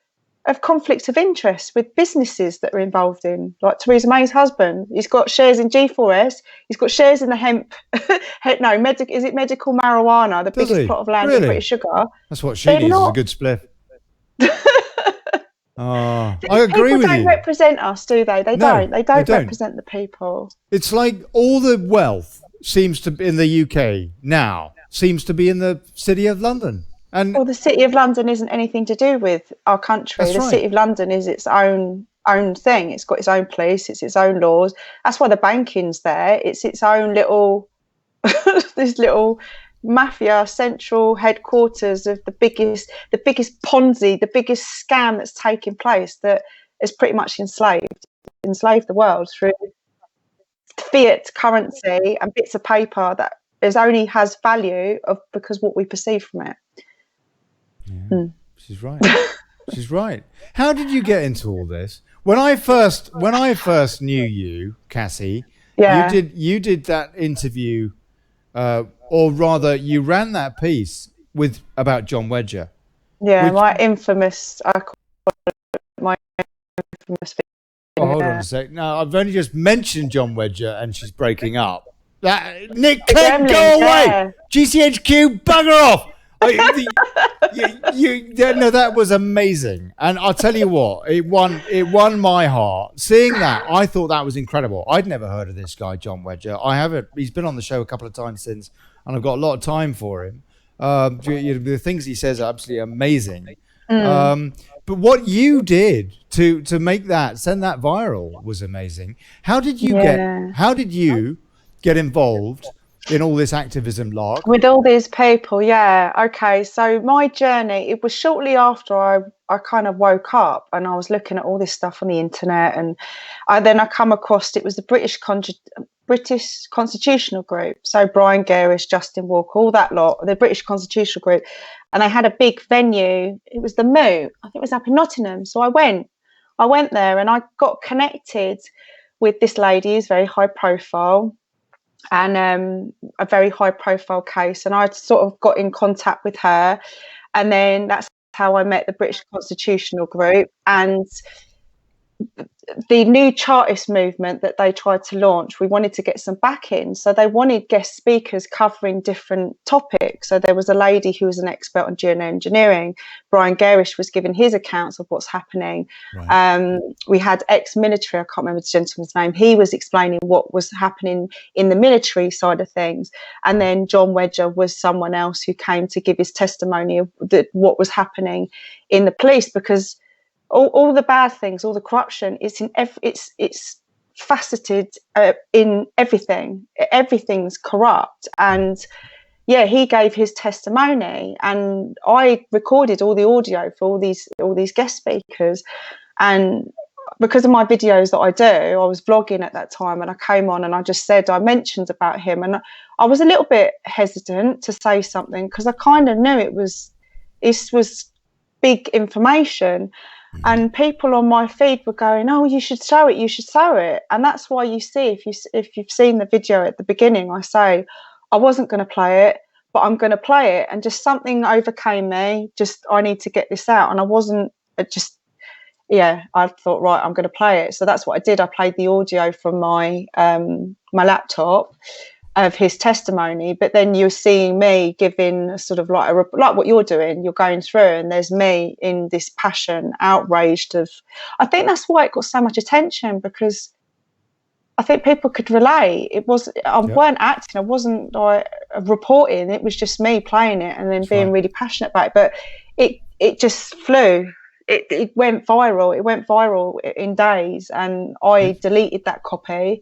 of conflicts of interest with businesses that are involved in, like Theresa May's husband? He's got shares in G4S. He's got shares in the hemp. Is it medical marijuana? The biggest plot of land in British Sugar. That's what she needs. Is a good spliff. I agree with you. People don't represent us, do they? They don't. They don't represent the people. It's like all the wealth seems to be in the UK now. Seems to be in the City of London. Well, the City of London isn't anything to do with our country. The City of London is its own own thing. It's got its own police, it's its own laws. That's why the banking's there. It's its own little this little mafia central headquarters of the biggest Ponzi, the biggest scam that's taking place, that has pretty much enslaved the world through fiat currency and bits of paper that only has value because what we perceive from it. Yeah, she's right. She's right. How did you get into all this? When I first knew you, Cassie, you did that interview, or rather, you ran that piece about John Wedger. Yeah, my infamous. I call it my infamous. Oh, hold on a sec. No, I've only just mentioned John Wedger, and she's breaking up. Nick, go away. GCHQ, bugger off. No, that was amazing, and I'll tell you what, it won my heart. Seeing that, I thought that was incredible. I'd never heard of this guy, John Wedger. I haven't. He's been on the show a couple of times since, and I've got a lot of time for him. The things he says are absolutely amazing. But what you did to make that, send that viral, was amazing. How did you get involved in all this activism lark? With all these people, yeah. Okay, so my journey, it was shortly after I kind of woke up and I was looking at all this stuff on the internet, and I come across, it was the British Constitutional Group. So Brian Garish, Justin Walker, all that lot, the British Constitutional Group. And they had a big venue. It was the Moo. I think it was up in Nottingham. So I went there and I got connected with this lady who's very high profile, and a very high profile case, and I sort of got in contact with her, and then that's how I met the British Constitutional Group. And the new Chartist movement that they tried to launch, we wanted to get some backing, so they wanted guest speakers covering different topics. So there was a lady who was an expert on geoengineering. Brian Garish was giving his accounts of what's happening. Right. We had ex-military, I can't remember the gentleman's name, he was explaining what was happening in the military side of things. And then John Wedger was someone else who came to give his testimony of what was happening in the police, because all the bad things, all the corruption, it's faceted in everything. Everything's corrupt. And yeah, he gave his testimony, and I recorded all the audio for all these guest speakers. And because of my videos that I do, I was vlogging at that time, and I came on and I mentioned about him, and I was a little bit hesitant to say something because I kind of knew it was big information. And people on my feed were going, "Oh, you should show it." And that's why you see, if you've seen the video at the beginning, I say I wasn't going to play it, but I'm going to play it. And just something overcame me. Just, I need to get this out. And I wasn't I thought, right, I'm going to play it. So that's what I did. I played the audio from my laptop of his testimony, but then you're seeing me giving sort of like what you're doing. You're going through, and there's me in this passion, outraged of. I think that's why it got so much attention, because I think people could relate. I weren't acting, I wasn't reporting. It was just me playing it and then being really passionate about it. But it just flew. It went viral. It went viral in days, and I deleted that copy.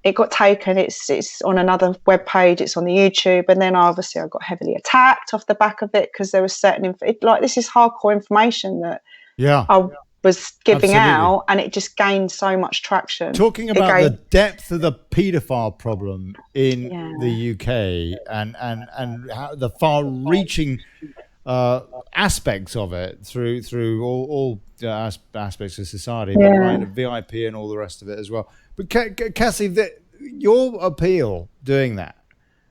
It got taken. It's on another web page. It's on the YouTube, and then I got heavily attacked off the back of it, because there was certain this is hardcore information that I was giving out, and it just gained so much traction. Talking about the depth of the paedophile problem in the UK and how the far-reaching aspects of it through all aspects of society, but right, VIP and all the rest of it as well. But Cassie, your appeal doing that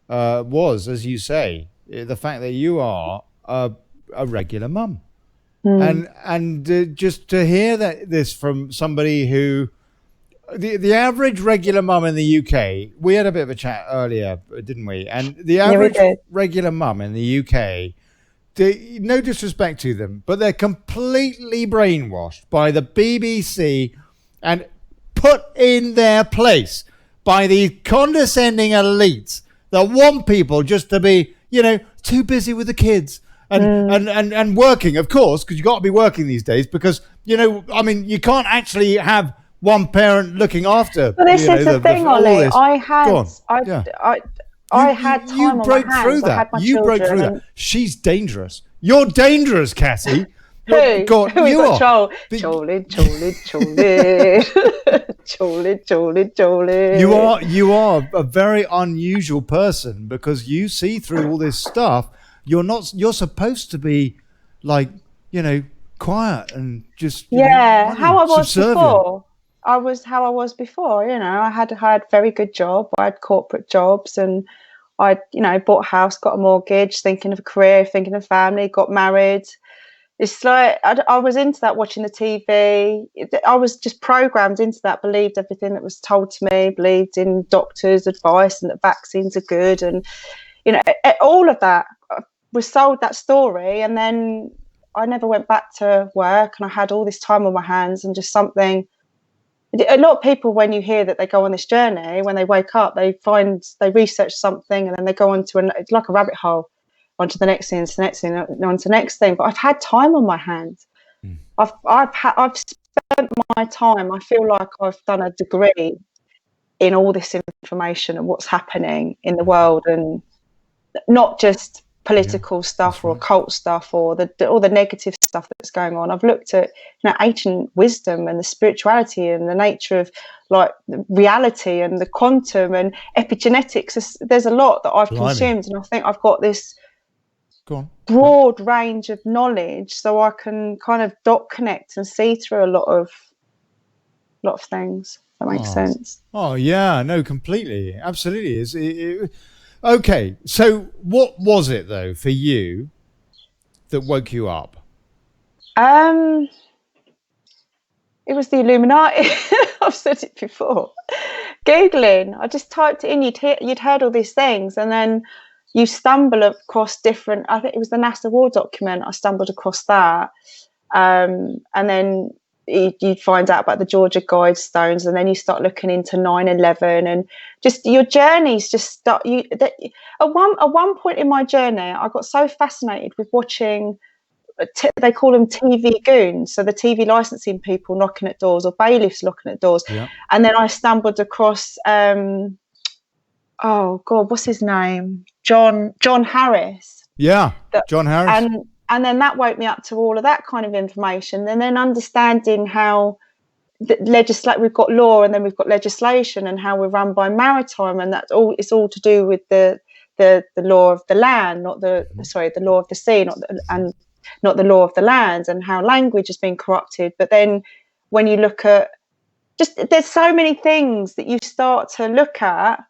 was, as you say, the fact that you are a regular mum, and just to hear this from somebody who, the average regular mum in the UK, we had a bit of a chat earlier, didn't we? And the average regular mum in the UK, no disrespect to them, but they're completely brainwashed by the BBC and put in their place by these condescending elites that want people just to be, too busy with the kids and working, of course, because you got to be working these days. Because I mean, you can't actually have one parent looking after. But this is the thing, Olly. I had time on my hands. I had my you broke through that. She's dangerous. You're dangerous, Cassie. Who? God, Who you are. Chole. You are a very unusual person because you see through all this stuff. You're supposed to be like, quiet and just how I was subservient. before. I was how I was before. I had a very good job. I had corporate jobs, and I bought a house, got a mortgage, thinking of a career, thinking of family, got married. It's like I was into that, watching the TV. I was just programmed into that, believed everything that was told to me, believed in doctors' advice and that vaccines are good. And, all of that was sold, that story. And then I never went back to work, and I had all this time on my hands and just something. A lot of people, when you hear that they go on this journey, when they wake up, they research something, and then they go into it's like a rabbit hole. Onto the next thing, onto the next thing. But I've had time on my hands. I've spent my time. I feel like I've done a degree in all this information and what's happening in the world, and not just political stuff or occult stuff or the negative stuff that's going on. I've looked at ancient wisdom and the spirituality and the nature of like reality and the quantum and epigenetics. There's a lot that I've consumed, and I think I've got this broad range of knowledge, so I can kind of dot connect and see through a lot of things. That makes sense. Oh yeah, no, completely, absolutely. Okay, so what was it though for you that woke you up? It was the Illuminati. I've said it before. Googling, I just typed it in. You'd heard all these things, and then you stumble across different. I think it was the NASA War document. I stumbled across that, and then you'd find out about the Georgia Guidestones, and then you start looking into 9/11, and just your journeys just start. At one point in my journey, I got so fascinated with watching. They call them TV goons, so the TV licensing people knocking at doors, or bailiffs knocking at doors, and then I stumbled across. Oh God, what's his name? John Harris. Yeah, John Harris. And then that woke me up to all of that kind of information, and then understanding how we've got law, and then we've got legislation, and how we're run by maritime, and that's all. It's all to do with the law of the land, the law of the sea, not the law of the land, and how language has been corrupted. But then when you look at there's so many things that you start to look at.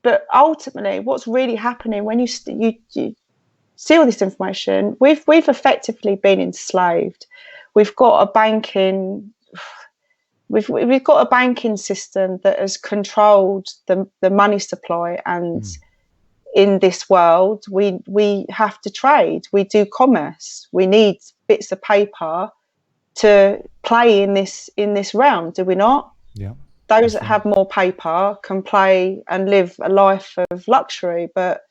But ultimately, what's really happening when you see all this information? We've effectively been enslaved. We've got a banking system that has controlled the money supply, and in this world, we have to trade. We do commerce. We need bits of paper to play in this realm. Do we not? Yeah. Those that have more paper can play and live a life of luxury, but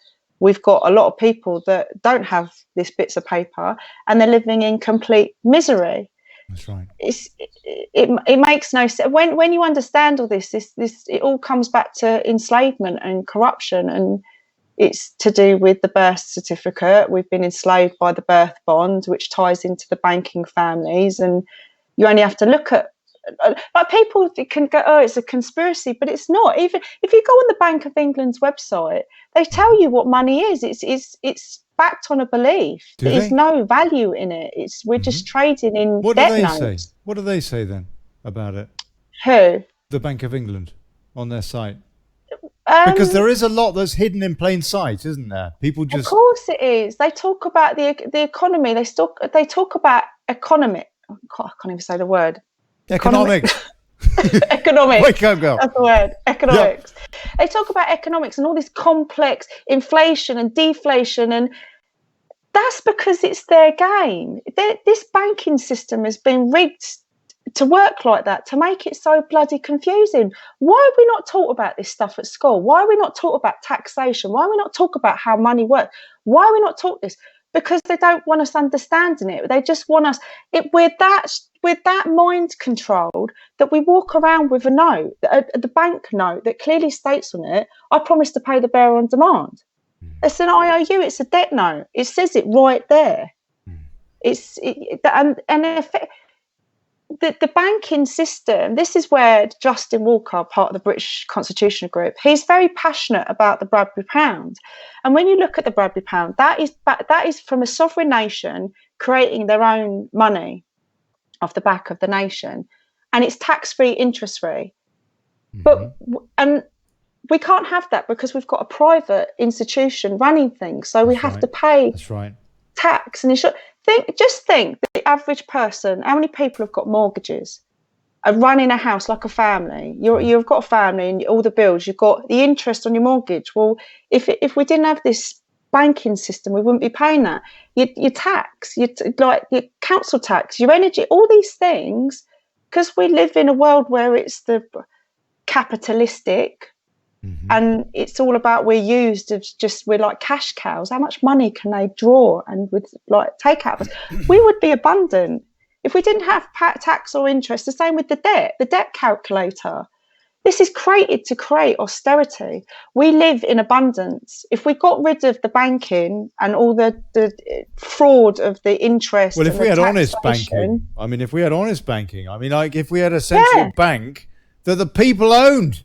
we've got a lot of people that don't have these bits of paper, and they're living in complete misery. That's right. It makes no sense when you understand all this. It all comes back to enslavement and corruption, and it's to do with the birth certificate. We've been enslaved by the birth bond, which ties into the banking families, and you only have to look at. Like people can go, oh, it's a conspiracy, but it's not. Even if you go on the Bank of England's website, they tell you what money is. It's backed on a belief. There's no value in it. We're just trading in debt notes. What do they say then about it? Who? The Bank of England on their site. Because there is a lot that's hidden in plain sight, isn't there? People just. Of course it is. They talk about the economy. They talk about economy. Oh, God, I can't even say the word. Economics. Economics. Wake up, girl. That's the word. Economics. Yep. They talk about economics and all this complex inflation and deflation, and that's because it's their game. This banking system has been rigged to work like that, to make it so bloody confusing. Why are we not taught about this stuff at school? Why are we not taught about taxation? Why are we not taught about how money works? Why are we not taught this? because they don't want us understanding it. They just want us. We're that mind controlled that we walk around with a note, the bank note that clearly states on it, "I promise to pay the bearer on demand." It's an IOU. It's a debt note. It says it right there. The banking system, this is where Justin Walker, part of the British Constitutional Group, he's very passionate about the Bradbury Pound. And when you look at the Bradbury Pound, that is from a sovereign nation creating their own money off the back of the nation. And it's tax-free, interest-free. And we can't have that because we've got a private institution running things. So we have to pay tax and insurance. Just think, the average person, how many people have got mortgages, are running a house like a family? You've got a family and all the bills, you've got the interest on your mortgage. Well, if we didn't have this banking system, we wouldn't be paying that. Your tax, your council tax, your energy, all these things, because we live in a world where it's the capitalistic. And it's all about we're like cash cows. How much money can they draw and with like take out of us? We would be abundant if we didn't have tax or interest. The same with the debt calculator. This is created to create austerity. We live in abundance. If we got rid of the banking and all the fraud of the interest, well, if we had honest banking, if we had a central bank that the people owned.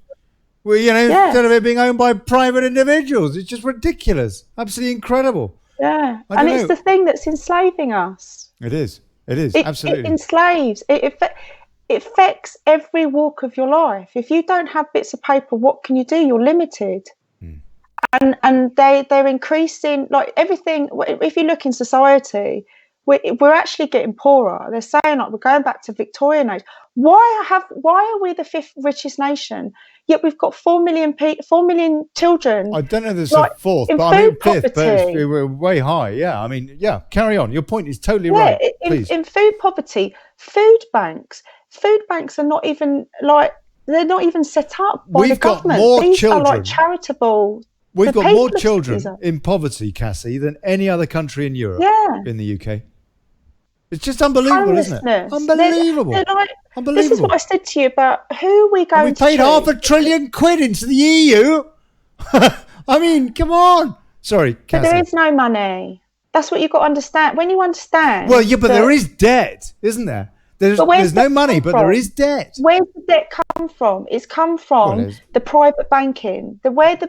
Well, instead of it being owned by private individuals, it's just ridiculous. Absolutely incredible. Yeah, and it's the thing that's enslaving us. It is. Absolutely. It enslaves. It affects every walk of your life. If you don't have bits of paper, what can you do? You're limited. And they're increasing, like everything. If you look in society, we're actually getting poorer. They're saying like we're going back to Victorian age. Why are we the fifth richest nation? Yet we've got 4 million children. I don't know if there's a fourth, but I mean fifth, but we're way high. Yeah, carry on. Your point is totally right. Please. In food poverty, food banks are not even they're not even set up by the government. These are like charitable. We've got more children in poverty, Cassie, than any other country in Europe. In the UK. It's just unbelievable, isn't it? Unbelievable. Unbelievable. This is what I said to you about who are we going to we paid £500 billion into the EU. I mean, come on. Sorry, Cassie. But there is no money. That's what you've got to understand. When you understand... Well, yeah, but there is debt, isn't there? There's no money, but there is debt. Where's the debt come from? It's come from the private banking. Where the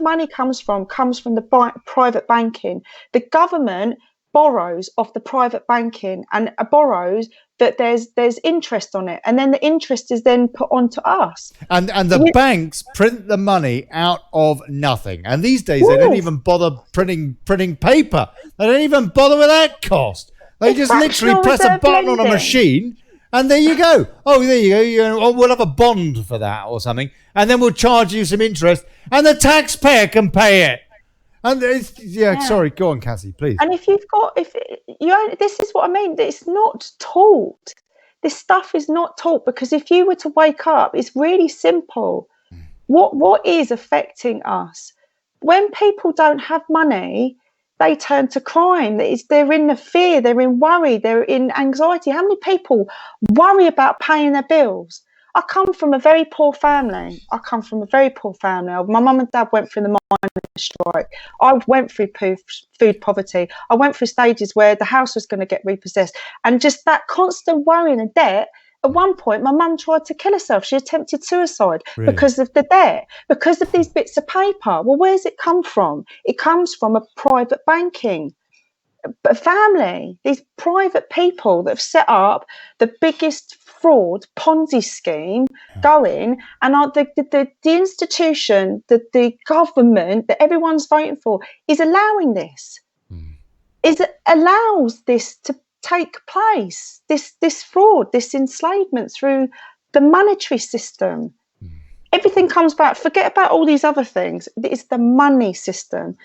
money comes from the private banking. The government borrows off the private banking and borrows that there's interest on it, and then the interest is then put onto us. And the banks print the money out of nothing. And these days they don't even bother printing paper. They don't even bother with that cost. They just literally press a button on a machine, and there you go. Oh, there you go. We'll have a bond for that or something, and then we'll charge you some interest, and the taxpayer can pay it. And sorry, go on, Cassie, please. And this is what I mean. It's not taught. This stuff is not taught, because if you were to wake up, it's really simple. What is affecting us? When people don't have money, they turn to crime. They're in the fear, they're in worry, they're in anxiety. How many people worry about paying their bills? I come from a very poor family. My mum and dad went through the miners' strike. I went through food poverty. I went through stages where the house was going to get repossessed. And just that constant worrying and debt. At one point, my mum tried to kill herself. She attempted suicide because of the debt, because of these bits of paper. Well, where's it come from? It comes from a private banking family. These private people that have set up the biggest fraud Ponzi scheme going, and the institution that the government that everyone's voting for is allowing this. Allows this to take place, this fraud, this enslavement through the monetary system. Everything comes back. Forget about all these other things. It's the money system.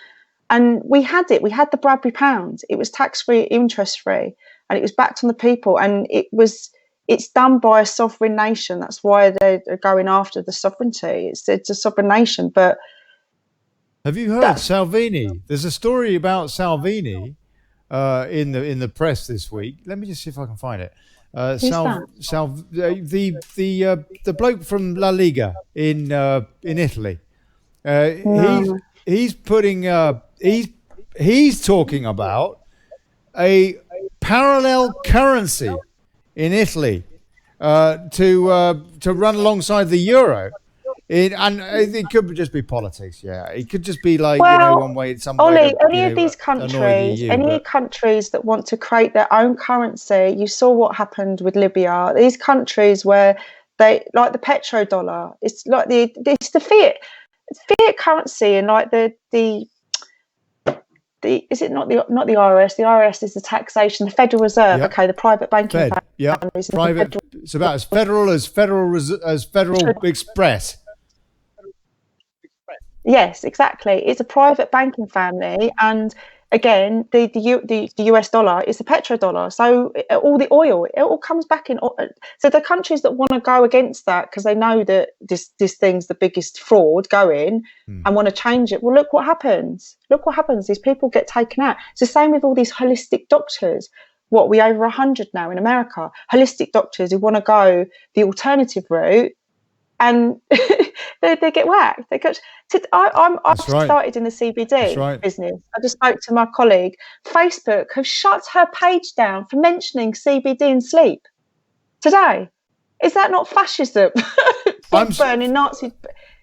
And we had the Bradbury Pound. It was tax-free, interest-free, and it was backed on the people. And it's done by a sovereign nation. That's why they're going after the sovereignty. It's a sovereign nation. But have you heard Salvini? There's a story about Salvini in the press this week. Let me just see if I can find it. Who's that? The bloke from La Liga in Italy. No. He's putting he's talking about a parallel currency in Italy to run alongside the euro. And it could just be politics, yeah. It could just be like, one way, some Olly, way to, any of these countries, countries that want to create their own currency, you saw what happened with Libya. These countries where they, like the petrodollar, it's like it's the fiat currency, and like the is it not the IRS? The IRS is the taxation, the Federal Reserve. Yep. Okay, the private banking Fed, families. Private. It's about as federal as Federal Express. Yes, exactly. It's a private banking family, and again, the US dollar is the petrodollar. So all the oil, it all comes back in. So the countries that want to go against that because they know that this thing's the biggest fraud going and want to change it. Well, look what happens. Look what happens. These people get taken out. It's the same with all these holistic doctors. What, we over 100 now in America? Holistic doctors who want to go the alternative route, and they get whacked. I've started in the CBD business. I just spoke to my colleague. Facebook have shut her page down for mentioning CBD and sleep today. Is that not fascism? Burning Nazis.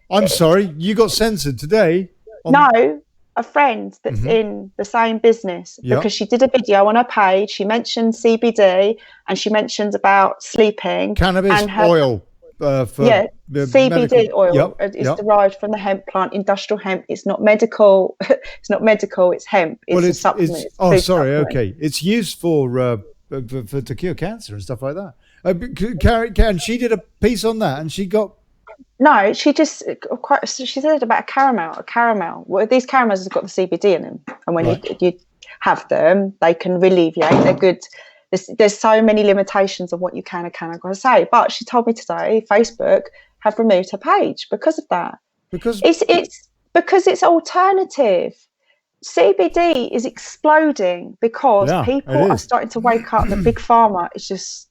I'm sorry, you got censored today. No, a friend that's in the same business, because she did a video on her page. She mentioned CBD and she mentioned about sleeping. Cannabis oil. CBD oil is derived from the hemp plant, industrial hemp. It's not medical. It's not medical. It's hemp. It's a supplement. Okay. It's used for to cure cancer and stuff like that. And she did a piece on that, and she got. No, she said about a caramel. Well, these caramels have got the CBD in them, and when you have them, they can alleviate. They're good. There's so many limitations of what you can and cannot say. But she told me today, Facebook have removed her page because of that. Because it's alternative. CBD is exploding because people are starting to wake up that Big Pharma is just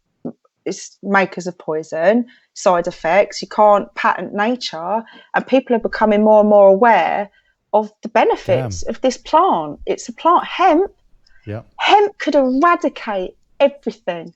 it's makers of poison, side effects. You can't patent nature, and people are becoming more and more aware of the benefits of this plant. It's a plant, hemp. Yeah. Hemp could eradicate everything.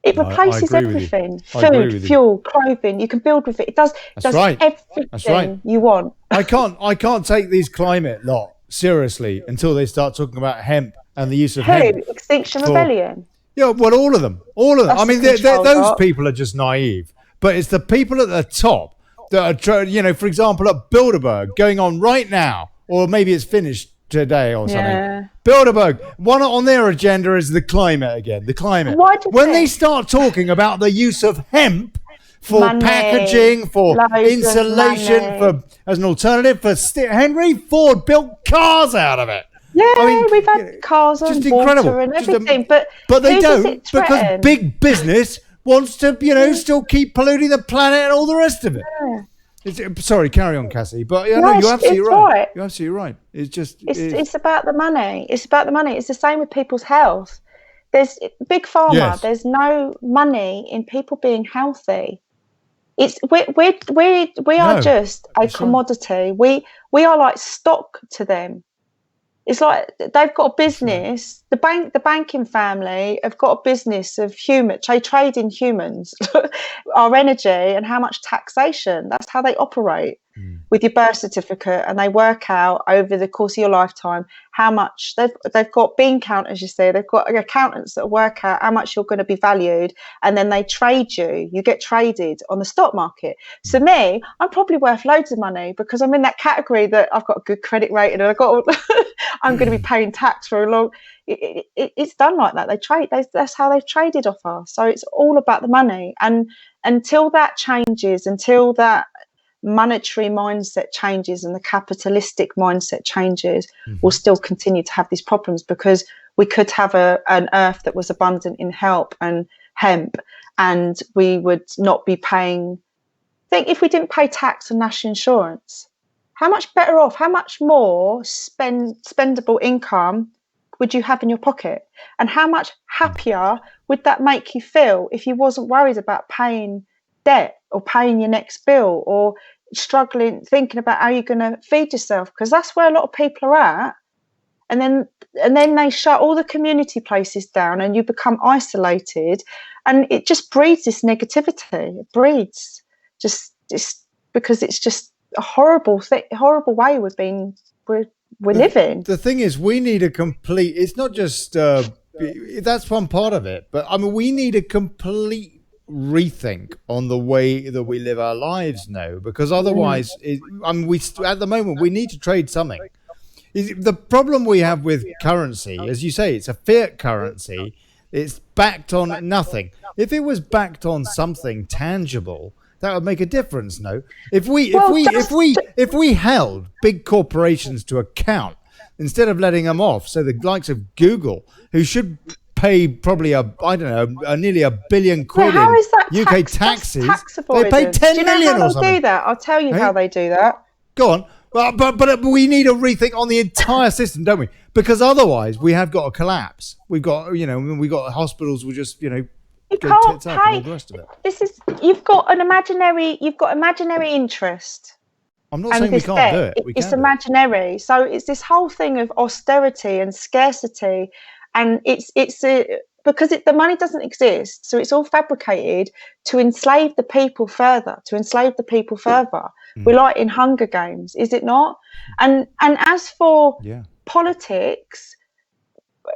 It replaces everything. Food, fuel, clothing. You can build with it. It does everything you want. I can't take these climate lot seriously until they start talking about hemp and the use of hemp. Extinction Rebellion. Yeah, well, all of them. I mean, those people are just naive. But it's the people at the top that are, for example, at Bilderberg going on right now, or maybe it's finished today or something. Yeah. Bilderberg, one on their agenda is the climate again. The climate. When they start talking about the use of hemp for packaging, for insulation, as an alternative, Henry Ford built cars out of it. Yeah, we've had cars on water and everything, but they don't, because big business wants to, still keep polluting the planet and all the rest of it. Yeah. Sorry, carry on, Cassie. But you're absolutely right. You're absolutely right. It's about the money. It's about the money. It's the same with people's health. There's Big Pharma. Yes. There's no money in people being healthy. We are just a commodity. Right. We are like stock to them. It's like they've got a business. The banking family have got a business of they trade in humans, our energy, and how much taxation. That's how they operate with your birth certificate, and they work out over the course of your lifetime how much they've got bean counters. You see, they've got accountants that work out how much you're going to be valued, and then they trade you. You get traded on the stock market. So me, I'm probably worth loads of money because I'm in that category that I've got a good credit rating, and I'm going to be paying tax for a long. It's done like that. They trade. That's how they've traded off us. So it's all about the money. And until that changes, until that monetary mindset changes and the capitalistic mindset changes, we'll still continue to have these problems, because we could have an earth that was abundant in hemp, and we would not be paying. Think if we didn't pay tax and national insurance, how much better off, how much more spendable income would you have in your pocket? And how much happier would that make you feel if you wasn't worried about paying debt or paying your next bill or struggling, thinking about how you're going to feed yourself? Because that's where a lot of people are at. And then they shut all the community places down and you become isolated, and it just breeds this negativity. It breeds just because it's just a horrible way we're living. The thing is, we need a complete, it's not just that's one part of it, but I mean, we need a complete rethink on the way that we live our lives now, because otherwise at the moment we need to trade something. The problem we have with currency, as you say, it's a fiat currency. It's backed on nothing. If it was backed on something tangible, that would make a difference. No, if we held big corporations to account instead of letting them off, so the likes of Google, who should pay probably nearly £1 billion in UK taxes, they pay 10 million or something. They do that? I'll tell you how they do that. Go on. But we need a rethink on the entire system, don't we? Because otherwise we have got a collapse. We've got hospitals will just you can't pay. And all the rest of it. You've got imaginary interest. I'm not saying we can't do it. It's imaginary. So it's this whole thing of austerity and scarcity, and because the money doesn't exist, so it's all fabricated to enslave the people further. We're like in Hunger Games, is it not? And as for politics,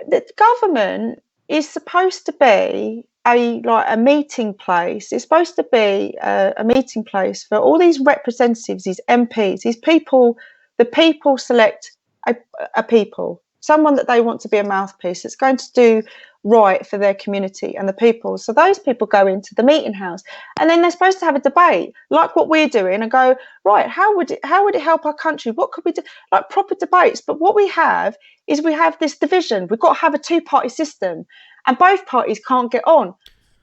the government is supposed to be a meeting place. It's supposed to be a meeting place for all these representatives, these MPs, these people. The people select a people, someone that they want to be a mouthpiece that's going to do right for their community and the people. So those people go into the meeting house, and then they're supposed to have a debate like what we're doing and go, right, how would it help our country? What could we do? Like proper debates. But what we have is this division. We've got to have a two-party system, and both parties can't get on.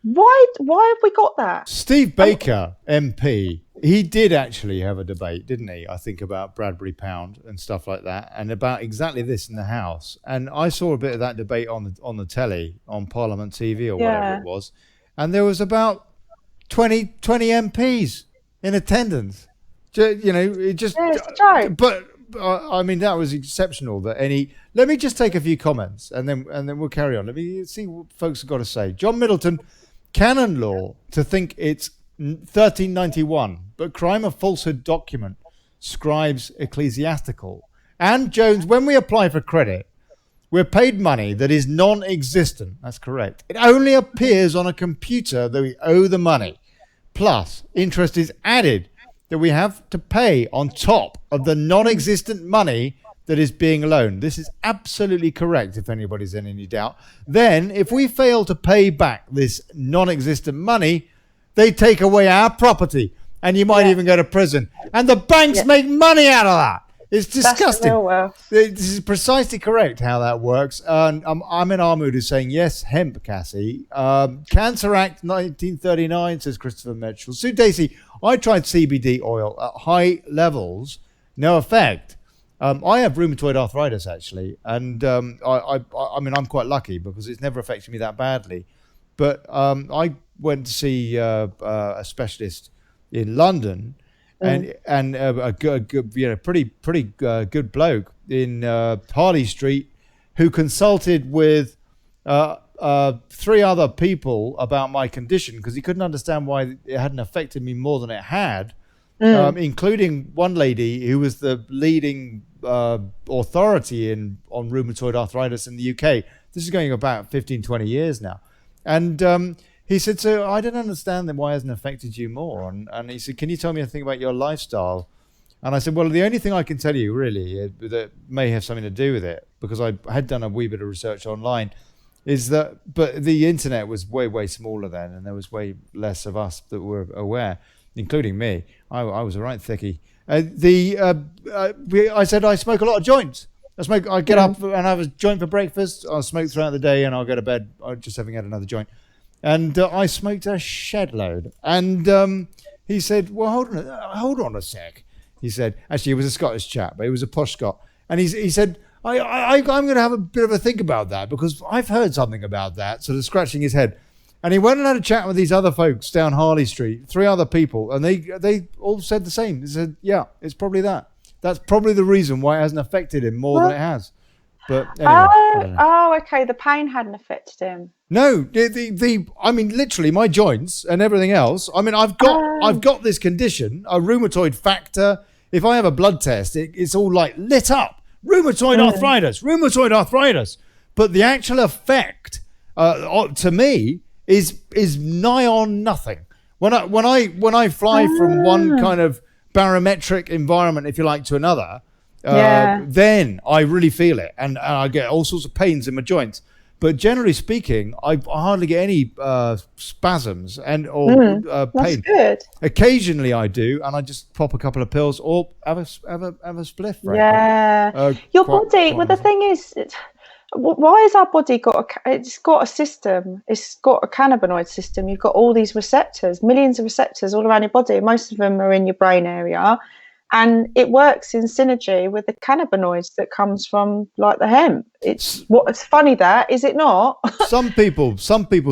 Why have we got that? Steve Baker, MP, he did actually have a debate, didn't he? I think about Bradbury Pound and stuff like that, and about exactly this in the House. And I saw a bit of that debate on the telly, on Parliament TV or whatever it was, and there was about 20 MPs in attendance. It just. Yeah, it's a joke. But I mean, that was exceptional. Let me just take a few comments, and then we'll carry on. Let me see what folks have got to say. John Middleton, canon law to think it's 1391, but crime of falsehood document, scribes ecclesiastical. And Jones, when we apply for credit, we're paid money that is non-existent. That's correct. It only appears on a computer that we owe the money. Plus, interest is added that we have to pay on top of the non-existent money that is being loaned. This is absolutely correct, if anybody's in any doubt. Then, if we fail to pay back this non-existent money, they take away our property, and you might even go to prison. And the banks make money out of that. It's disgusting. This is precisely correct how that works. And Amin Ahmud is saying, yes, hemp, Cassie. Cancer Act 1939, says Christopher Mitchell. Sue Dacey, I tried CBD oil at high levels, no effect. I have rheumatoid arthritis, actually. And I mean, I'm quite lucky because it's never affected me that badly. But I went to see a specialist in London, and a good, pretty good bloke in Harley Street, who consulted with 3 other people about my condition because he couldn't understand why it hadn't affected me more than it had, including one lady who was the leading authority on rheumatoid arthritis in the UK. This is going about 15, 20 years now. And he said, so I don't understand then why it hasn't affected you more. And he said, can you tell me anything about your lifestyle? And I said, well, the only thing I can tell you really that may have something to do with it, because I had done a wee bit of research online, is that, but the internet was way, way smaller then, and there was way less of us that were aware, including me. I was a right thickie. I said, I smoke a lot of joints. I get up and have a joint for breakfast. I'll smoke throughout the day, and I'll go to bed just having had another joint. And I smoked a shed load. And he said, well, hold on a sec. He said, actually, he was a Scottish chap, but he was a posh Scot. And he said, I'm going to have a bit of a think about that, because I've heard something about that, sort of scratching his head. And he went and had a chat with these other folks down Harley Street, 3 other people, and they all said the same. They said, yeah, it's probably that. That's probably the reason why it hasn't affected him more than it has. But anyway, okay. The pain hadn't affected him. No, I mean, literally, my joints and everything else. I mean, I've got this condition, a rheumatoid factor. If I have a blood test, it's all like lit up. Rheumatoid arthritis. But the actual effect to me is nigh on nothing. When I fly from one kind of barometric environment, if you like, to another, then I really feel it, and I get all sorts of pains in my joints. But generally speaking, I hardly get any spasms or pain. That's good. Occasionally I do, and I just pop a couple of pills or have a spliff. Right? Yeah, your body. Well, the thing is, why has our body got it's got a system? It's got a cannabinoid system. You've got all these receptors, millions of receptors all around your body. Most of them are in your brain area. And it works in synergy with the cannabinoids that comes from, like, the hemp. It's funny, that is it not? Some people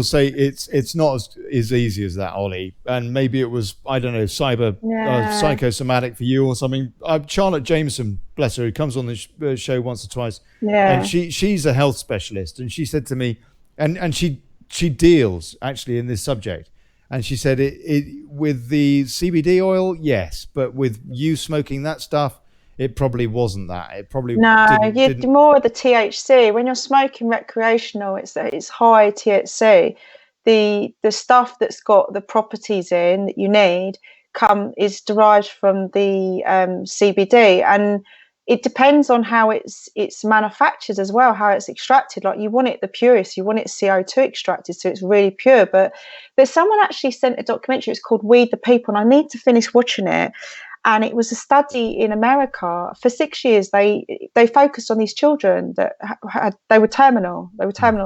say it's not as easy as that, Ollie. And maybe it was, I don't know, psychosomatic for you or something. Charlotte Jameson, bless her, who comes on the show once or twice, and she's a health specialist, and she said to me, and she deals actually in this subject. And she said it with the CBD oil, yes, but with you smoking that stuff, it probably wasn't that. It probably didn't. More of the THC. When you're smoking recreational, it's high THC. The stuff that's got the properties in that you need is derived from the CBD, and it depends on how it's manufactured as well, how it's extracted. Like, you want it the purest, you want it CO2 extracted, so it's really pure. But there's someone actually sent a documentary, it's called Weed the People, and I need to finish watching it. And it was a study in America. For 6 years, they focused on these children that they were terminal. They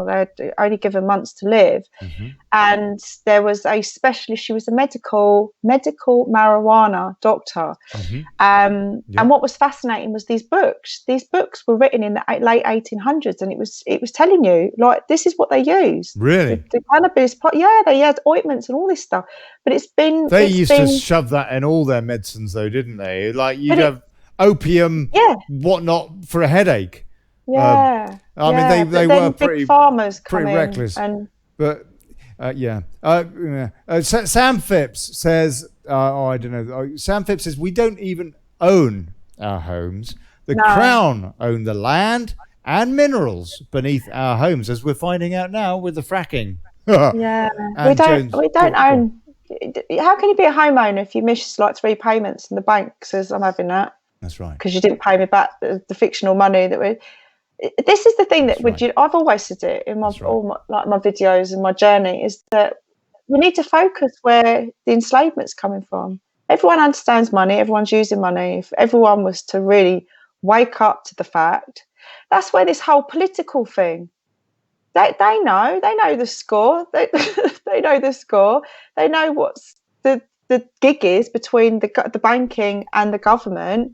had only given months to live. Mm-hmm. And there was a specialist. She was a medical marijuana doctor. Mm-hmm. And what was fascinating was these books. These books were written in the late 1800s, and it was telling you, like, this is what they used. Really? The cannabis. They had ointments and all this stuff. But they used to shove that in all their medicines, though, didn't they? Like, you'd have opium, whatnot, for a headache. Yeah. I mean, they were pretty farmers pretty reckless. But Sam Phipps says, I don't know. Sam Phipps says, we don't even own our homes. The Crown own the land and minerals beneath our homes, as we're finding out now with the fracking. We don't own. How can you be a homeowner if you miss like 3 payments and the bank says I'm having that? That's right. Because you didn't pay me back the fictional money that we. This is the thing that I've always said it in my videos and my journey, is that we need to focus where the enslavement's coming from. Everyone understands money. Everyone's using money. If everyone was to really wake up to the fact, that's where this whole political thing. They know the score. They know the score. They know what's the gig is between the banking and the government.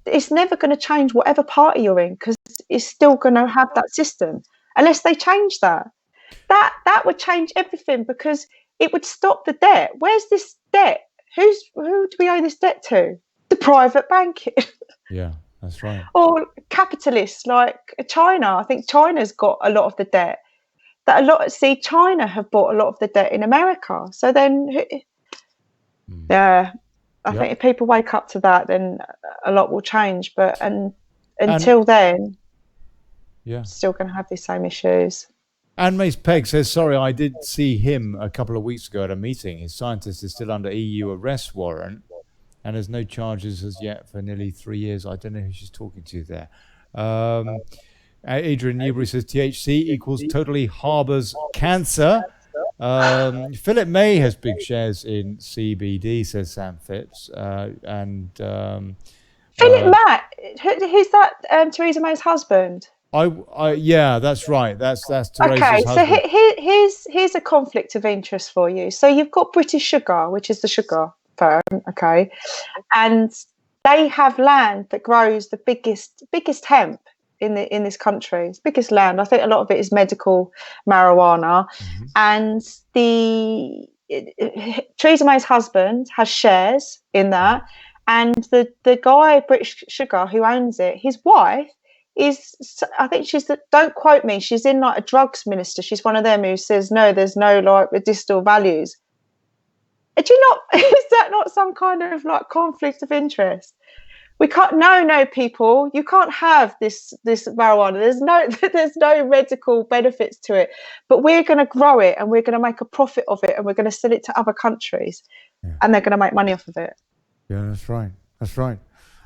It's never going to change whatever party you're in, because it's still going to have that system unless they change that. That would change everything, because it would stop the debt. Where's this debt? Who do we owe this debt to? The private banking. Yeah. That's right. Or capitalists like China. I think China's got a lot of the debt. China have bought a lot of the debt in America. So then, I think if people wake up to that, then a lot will change. But until then, still going to have these same issues. And Mace Pegg says, sorry, I did see him a couple of weeks ago at a meeting. His scientist is still under EU arrest warrant, and there's no charges as yet for nearly 3 years. I don't know who she's talking to there. Adrian Newbury says THC equals totally harbours cancer. Philip May has big shares in CBD, says Sam Phipps. Philip May, who's that? Theresa May's husband? That's right. That's Theresa's husband. So here's a conflict of interest for you. So you've got British Sugar, which is the sugar firm, okay, and they have land that grows the biggest hemp in this country. It's the biggest land. I think a lot of it is medical marijuana, and Theresa May's husband has shares in that, and the guy British Sugar who owns it, his wife is, I think don't quote me, she's in like a drugs minister. She's one of them who says no, there's no like medicinal values. Do you not? Is that not some kind of like conflict of interest? We can't. No, people. You can't have this marijuana. There's no medical benefits to it. But we're going to grow it, and we're going to make a profit of it, and we're going to sell it to other countries, and they're going to make money off of it. Yeah, that's right. That's right.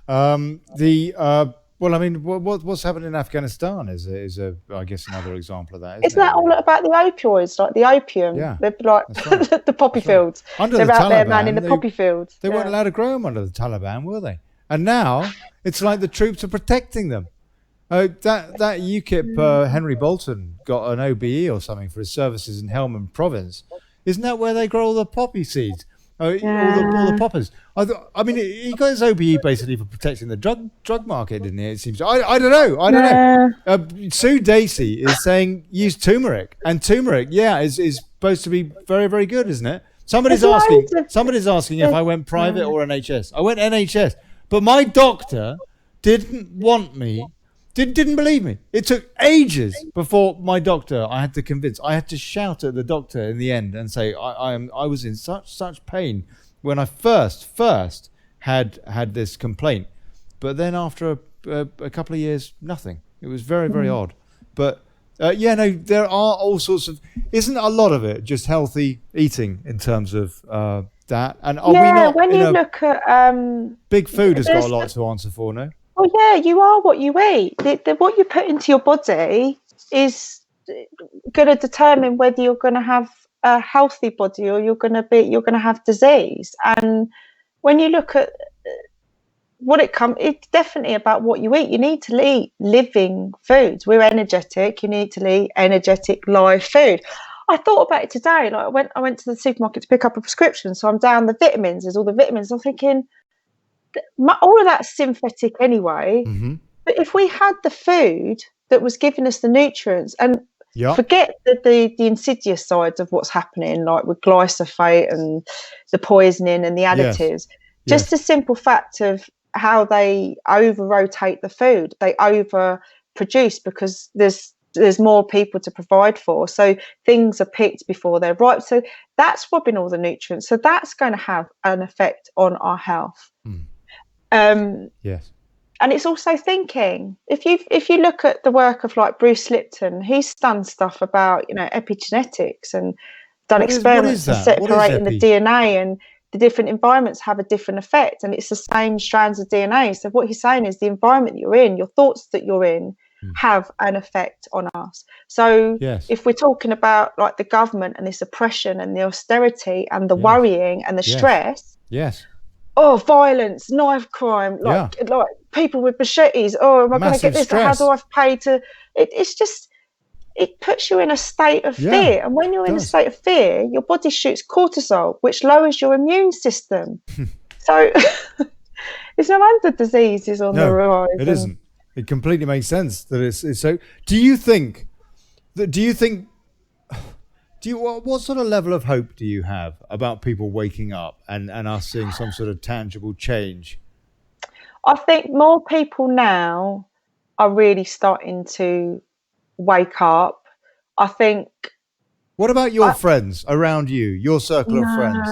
Well, I mean, what's happened in Afghanistan is I guess another example of that. Isn't that all about the opioids, like the opium? Yeah, they're like right. The poppy fields. Under they're the out Taliban, there, man, in the poppy fields. They weren't allowed to grow them under the Taliban, were they? And now it's like the troops are protecting them. That UKIP Henry Bolton got an OBE or something for his services in Helmand Province. Isn't that where they grow all the poppy seeds? All the poppers. I mean, he got his OBE basically for protecting the drug market, didn't he? It seems. I don't know. Sue Dacey is saying use turmeric, and turmeric, is supposed to be very, very good, isn't it? Somebody's asking if I went private or NHS. I went NHS, but my doctor didn't want me. Didn't believe me. It took ages before my doctor. I had to convince. I had to shout at the doctor in the end and say I was in such pain when I first had this complaint. But then after a couple of years, nothing. It was very, very odd. But there are all sorts of. Isn't a lot of it just healthy eating in terms of that? And are we not? When you look at big food has got a lot to answer for, no? Oh yeah, you are what you eat. What you put into your body is going to determine whether you're going to have a healthy body or you're going to have disease. And when you look at it's definitely about what you eat. You need to eat living foods. We're energetic. You need to eat energetic live food. I thought about it today. Like I went to the supermarket to pick up a prescription, so I'm down the vitamins. There's all the vitamins. I'm thinking, all of that's synthetic anyway. But if we had the food that was giving us the nutrients, and forget the insidious sides of what's happening, like with glyphosate and the poisoning and the additives, just the simple fact of how they over rotate the food, they over produce because there's more people to provide for, so things are picked before they're ripe, so that's robbing all the nutrients, so that's going to have an effect on our health. Yes. And it's also thinking, if you look at the work of like Bruce Lipton, he's done stuff about epigenetics and done experiments of separating the DNA, and the different environments have a different effect, and it's the same strands of DNA. So what he's saying is the environment you're in, your thoughts that you're in, have an effect on us. So if we're talking about like the government and this oppression and the austerity and the worrying and the stress, violence, knife crime, like people with machetes. Oh, am I going to get this? How do I pay to? It's just, it puts you in a state of fear. And when you're in a state of fear, your body shoots cortisol, which lowers your immune system. So it's no wonder disease is on the rise. It isn't. It completely makes sense that it's so. Do you think? What sort of level of hope do you have about people waking up and us seeing some sort of tangible change? I think more people now are really starting to wake up. I think. What about your friends around you, your circle of friends?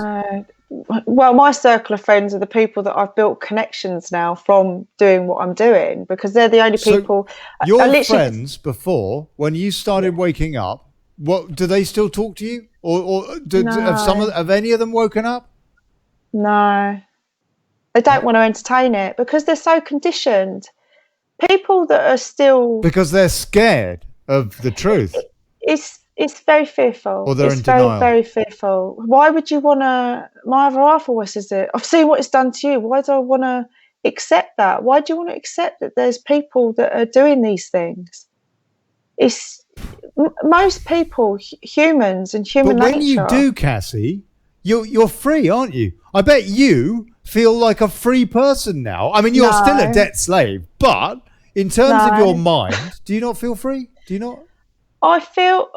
Well, my circle of friends are the people that I've built connections now from doing what I'm doing, because they're the only people. Your friends before, when you started waking up, what do they still talk to you, or have any of them woken up? No, they don't want to entertain it because they're so conditioned. People that are still, because they're scared of the truth. It's very fearful. Or they're in denial. Very, very fearful. Why would you want to? My other half always says it. I've seen what it's done to you. Why do I want to accept that? Why do you want to accept that there's people that are doing these things? It's most people, humans and human nature. But when you do, Cassie, you're free, aren't you? I bet you feel like a free person now. I mean, you're still a debt slave, but in terms of your No. mind, do you not feel free? Do you not? I feel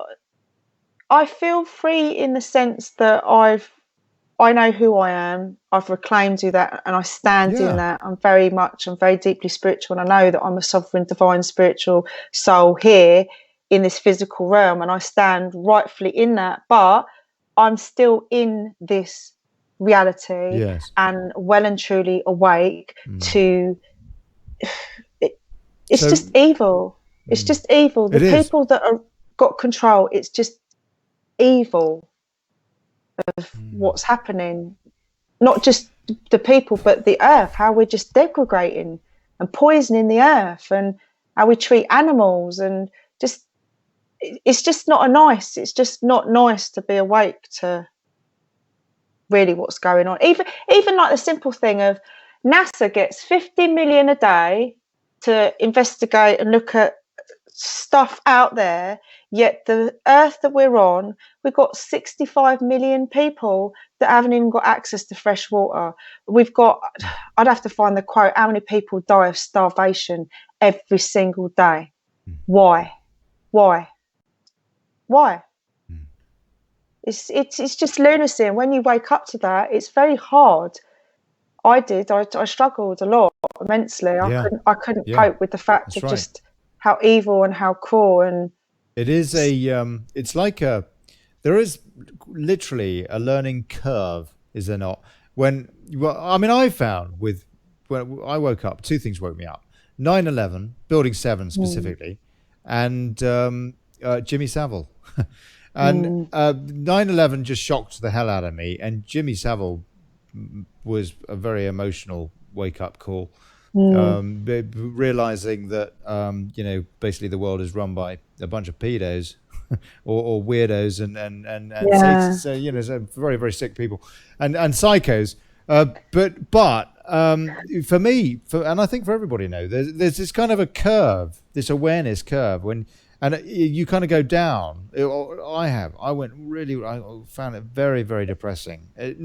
free in the sense that I know who I am. I've reclaimed who that, and I stand in that. I'm very deeply spiritual, and I know that I'm a sovereign, divine, spiritual soul here in this physical realm, and I stand rightfully in that. But I'm still in this reality, Yes. and well and truly awake to. It's So- just evil. It's just evil. The It is. people that are got control. It's just evil of what's happening, not just the people but the earth, how we're just degrading and poisoning the earth, and how we treat animals, and just it's just not nice to be awake to really what's going on. Even like the simple thing of NASA gets 50 million a day to investigate and look at stuff out there, yet the earth that we're on, we've got 65 million people that haven't even got access to fresh water. I'd have to find the quote, how many people die of starvation every single day. Why it's just lunacy, and when you wake up to that, it's very hard. I struggled a lot, immensely. I couldn't cope with the fact of just how evil and how cruel. And it is it's like there is literally a learning curve, is there not? I found when I woke up, two things woke me up: 9/11, Building 7 specifically, and Jimmy Savile. And 9/11 just shocked the hell out of me, and Jimmy Savile was a very emotional wake-up call. Realizing that basically the world is run by a bunch of pedos or weirdos and so very, very sick people and psychos, but for me, and I think for everybody now, there's this kind of a curve, this awareness curve, and you kind of go down. I found it very, very depressing. I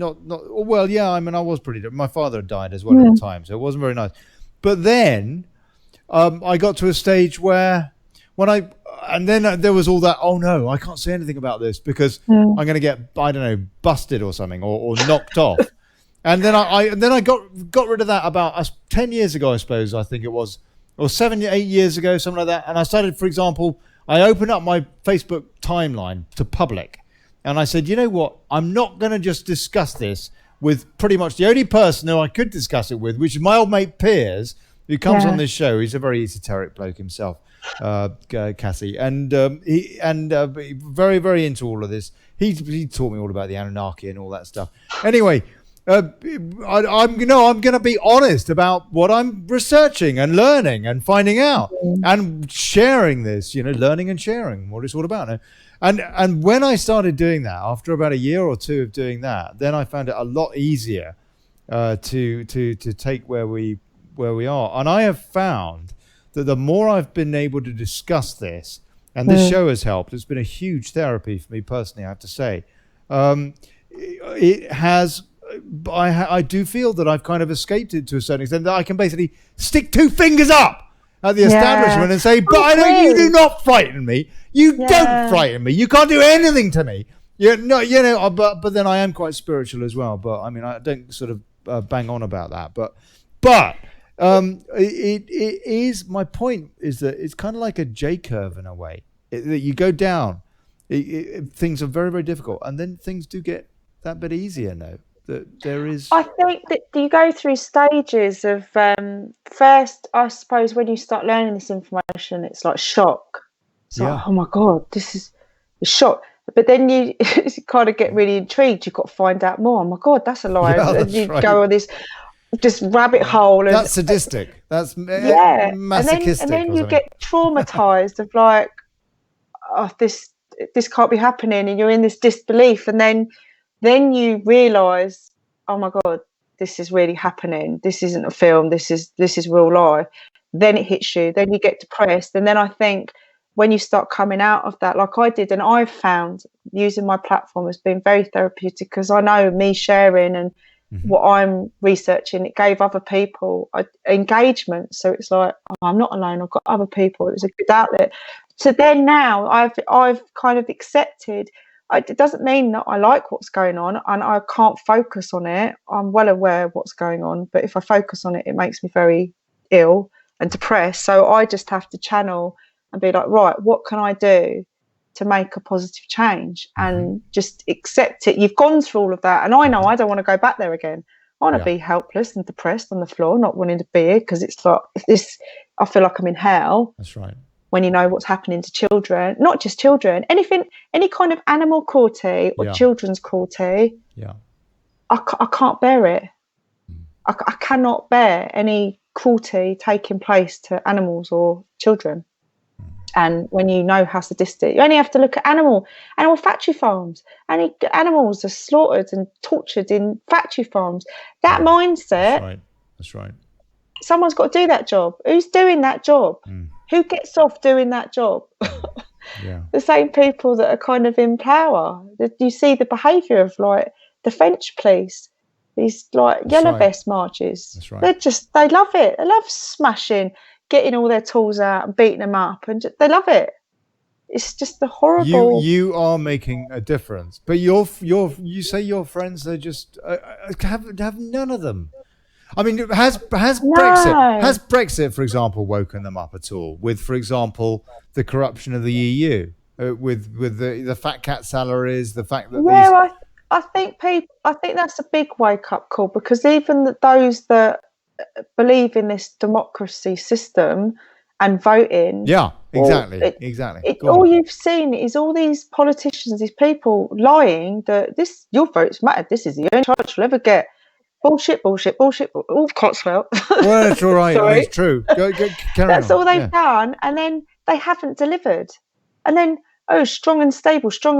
was pretty. My father died as well at the time, so it wasn't very nice. But then I got to a stage where then there was all that, oh no, I can't say anything about this because I'm going to get, I don't know, busted or something or knocked off. And then I got rid of that about 10 years ago, I suppose, I think it was, or 7, 8 years ago, something like that. And I started, for example, I opened up my Facebook timeline to public, and I said, you know what, I'm not going to just discuss this with pretty much the only person who I could discuss it with, which is my old mate Piers, who comes on this show. He's a very esoteric bloke himself, Cassie, and very, very into all of this. He taught me all about the Anunnaki and all that stuff. Anyway, I'm going to be honest about what I'm researching and learning and finding out and sharing this, learning and sharing what it's all about. And when I started doing that, after about a year or two of doing that, then I found it a lot easier to take where we are. And I have found that the more I've been able to discuss this, and this show has helped, it's been a huge therapy for me personally, I have to say. It has. I do feel that I've kind of escaped it to a certain extent, that I can basically stick two fingers up at the establishment and say, but you do not frighten me. You don't frighten me. You can't do anything to me. But then I am quite spiritual as well. But I mean, I don't sort of bang on about that. But it is, my point is that it's kind of like a J curve in a way, that you go down. Things are very, very difficult, and then things do get that bit easier now. That there is, I think that you go through stages of first, I suppose, when you start learning this information, it's like shock. It's like, oh my God, this is a shock. But then you kind of get really intrigued. You've got to find out more. Oh my God, that's a lie. And you go on this just rabbit hole. And that's sadistic. That's masochistic. And then you get traumatized of like, oh, this can't be happening, and you're in this disbelief, and then you realise, oh my God, this is really happening. This isn't a film. This is real life. Then it hits you. Then you get depressed. And then I think when you start coming out of that, like I did, and I've found using my platform has been very therapeutic, because I know me sharing and what I'm researching. It gave other people engagement. So it's like, oh, I'm not alone. I've got other people. It was a good outlet. So then now I've kind of accepted. It doesn't mean that I like what's going on and I can't focus on it. I'm well aware of what's going on, but if I focus on it, it makes me very ill and depressed. So I just have to channel and be like, right, what can I do to make a positive change and just accept it? You've gone through all of that, and I know I don't want to go back there again. I want to be helpless and depressed on the floor, not wanting to be here, because it's like this. I feel like I'm in hell. That's right. When you know what's happening to children, not just children, anything, any kind of animal cruelty or children's cruelty. Yeah, I can't bear it. I cannot bear any cruelty taking place to animals or children. And when you know how sadistic, you only have to look at animal factory farms. Animals are slaughtered and tortured in factory farms. That mindset. That's right. Someone's got to do that job. Who's doing that job? Who gets off doing that job? The same people that are kind of in power. You see the behaviour of like the French police, these like yellow vest marches. That's right. They love it. They love smashing, getting all their tools out and beating them up, and they love it. It's just the horrible. You are making a difference, but you say your friends are just have none of them. I mean, has Brexit, for example, woken them up at all? With, for example, the corruption of the EU, with the fat cat salaries, the fact that I think that's a big wake up call, because even those that believe in this democracy system and voting. Yeah, exactly. All you've seen is all these politicians, these people lying that your votes matter. This is the only chance you'll ever get. Bullshit. All Cotswell. Well, it's all right. It's true. Go, carry That's on. all they've done, and then they haven't delivered. And then, strong and stable. It's just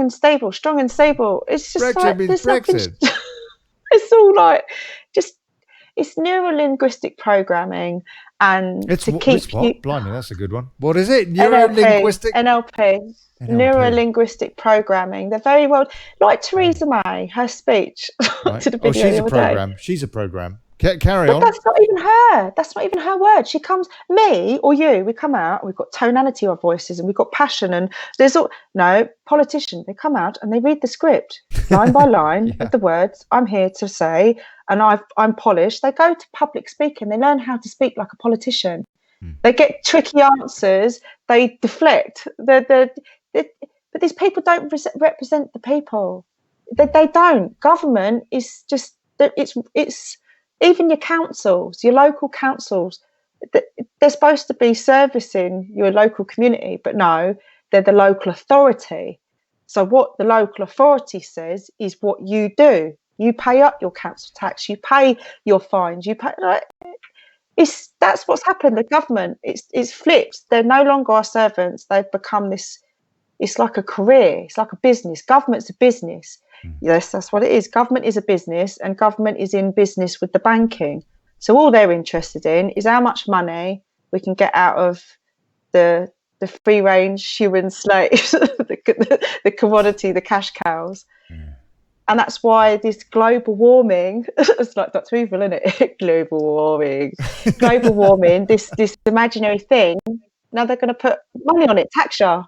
Brexit like means Brexit. It's all like it's neuro-linguistic programming, and it's what? Blimey, that's a good one. What is it? Neuro-linguistic NLP. Neuro-linguistic programming. They're very well, like Theresa May, her speech to the video. She's a program. She's a program. Carry on. That's not even her. That's not even her word. She comes, me or you, we come out, we've got tonality of our voices and we've got passion, and politicians, they come out and they read the script line by line with the words I'm here to say, and I'm polished. They go to public speaking, they learn how to speak like a politician. They get tricky answers, they deflect. But these people don't represent the people. They don't. Government is just, it's even your councils, your local councils, they're supposed to be servicing your local community, but no, they're the local authority. So what the local authority says is what you do. You pay up your council tax, you pay your fines, you pay. That's what's happened. The government, it's flipped. They're no longer our servants. They've become this. It's like a career. It's like a business. Government's a business. Yes, that's what it is. Government is a business, and government is in business with the banking. So all they're interested in is how much money we can get out of the free-range human slaves, the commodity, the cash cows. And that's why this global warming, it's like Dr. Evil, isn't it? Global warming, this imaginary thing, now they're going to put money on it, tax you.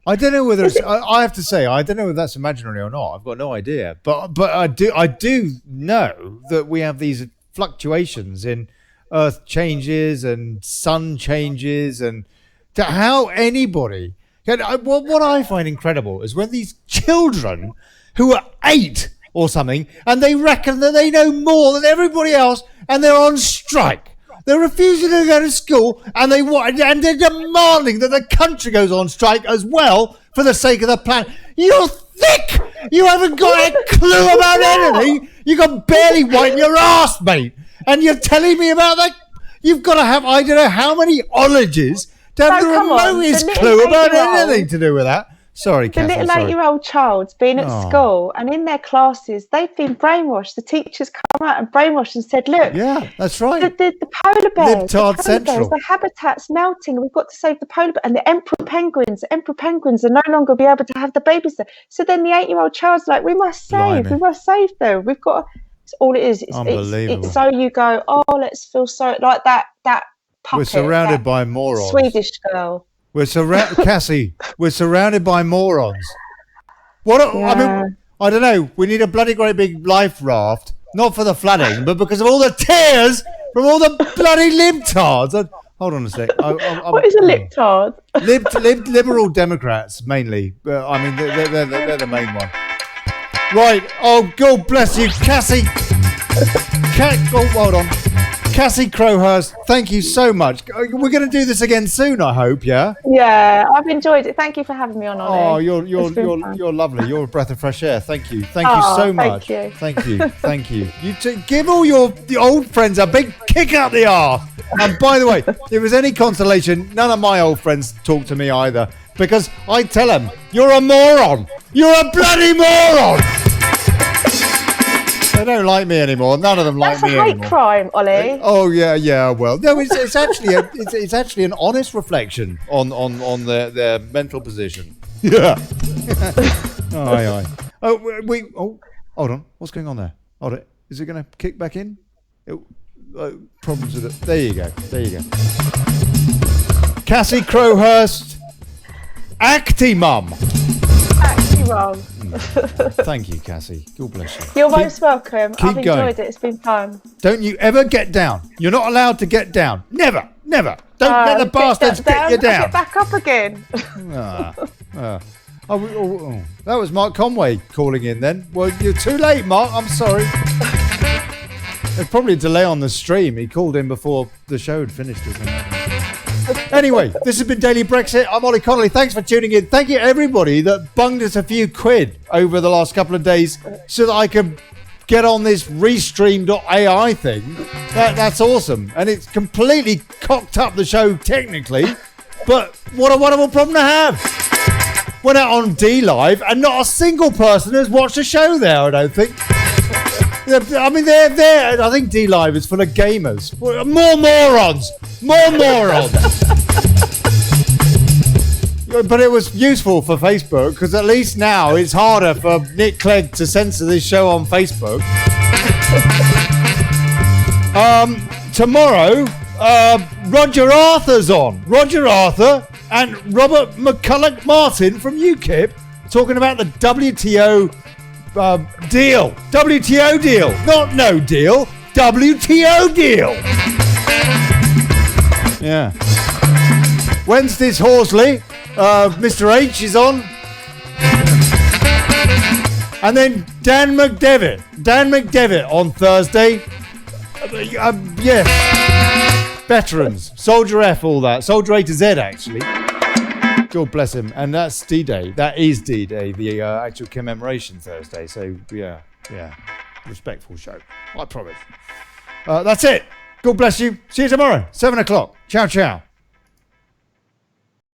I don't know whether I have to say, I don't know if that's imaginary or not. I've got no idea. But I do know that we have these fluctuations in earth changes and sun changes, and to how anybody... What I find incredible is when these children who are 8 or something, and they reckon that they know more than everybody else, and they're on strike. They're refusing to go to school, and they're demanding that the country goes on strike as well for the sake of the planet. You're thick! You haven't got a clue about anything. You got barely wiping your ass, mate. And you're telling me about that? You've got to have, I don't know how many ologies to have the remotest clue about anything to do with that. Sorry, The Cassie. little Sorry. 8-year-old child's been at Oh. school, and in their classes, they've been brainwashed. The teachers come out and brainwashed and said, "Look, Yeah, that's right. the polar bears, Libtard Central. the habitat's melting. We've got to save the polar bear." And the emperor penguins are no longer be able to have the babies there. So then the 8-year-old child's like, "We must Blimey. save them. We've got." It's all it is. Unbelievable. It's so you go, "Oh, let's feel so like that puppet." We're surrounded that by morons. Swedish girl. Cassie, we're surrounded by morons. I mean, I don't know. We need a bloody great big life raft, not for the flooding, but because of all the tears from all the bloody libtards. Hold on a sec. What is a libtard? Liberal Democrats mainly. I mean, they're the main one. Right. Oh, God bless you, Cassie. Hold on. Cassie Crowhurst, thank you so much. We're going to do this again soon, I hope. Yeah. Yeah, I've enjoyed it. Thank you for having me on, Olly. Oh, you're lovely. You're a breath of fresh air. Thank you so much. Thank you. You give all the old friends a big kick up the arse. And by the way, if it was any consolation, none of my old friends talk to me either, because I tell them, "You're a moron. You're a bloody moron." They don't like me anymore. None of them like me anymore. That's a hate crime, Olly. Oh yeah. Well, no, it's actually an honest reflection on their mental position. Yeah. Aye. Oh, hold on. What's going on there? Hold it. Is it going to kick back in? Problems with it. There you go. Cassie Crowhurst, Acti-Mum. Acti-Mum. Thank you, Cassie. God bless you. You're most welcome. I've enjoyed going. it. It's been fun. Don't you ever get down. You're not allowed to get down. Never. Don't let the bastards get you down. Get back up again. That was Mark Conway calling in then. Well, you're too late, Mark. I'm sorry. There's probably a delay on the stream. He called in before the show had finished. Anyway, this has been Daily Brexit. I'm Olly Connelly. Thanks for tuning in. Thank you, everybody that bunged us a few quid over the last couple of days so that I could get on this restream.ai thing. That's awesome. And it's completely cocked up the show technically. But what a wonderful problem to have. Went out on D Live and not a single person has watched the show there, I don't think. I mean, they're there. I think D Live is full of gamers. More morons. But it was useful for Facebook because at least now it's harder for Nick Clegg to censor this show on Facebook. Tomorrow, Roger Arthur's on. Roger Arthur and Robert McCulloch Martin from UKIP talking about the WTO deal. WTO deal. Not no deal. WTO deal. Yeah. Wednesday's Horsley. Mr. H is on. And then Dan McDevitt on Thursday. Yes. Veterans. Soldier F, all that. Soldier A to Z, actually. God bless him. And that's D-Day. That is D-Day, the actual commemoration Thursday. So, yeah. Respectful show. I promise. That's it. God bless you. See you tomorrow, 7 o'clock. Ciao, ciao.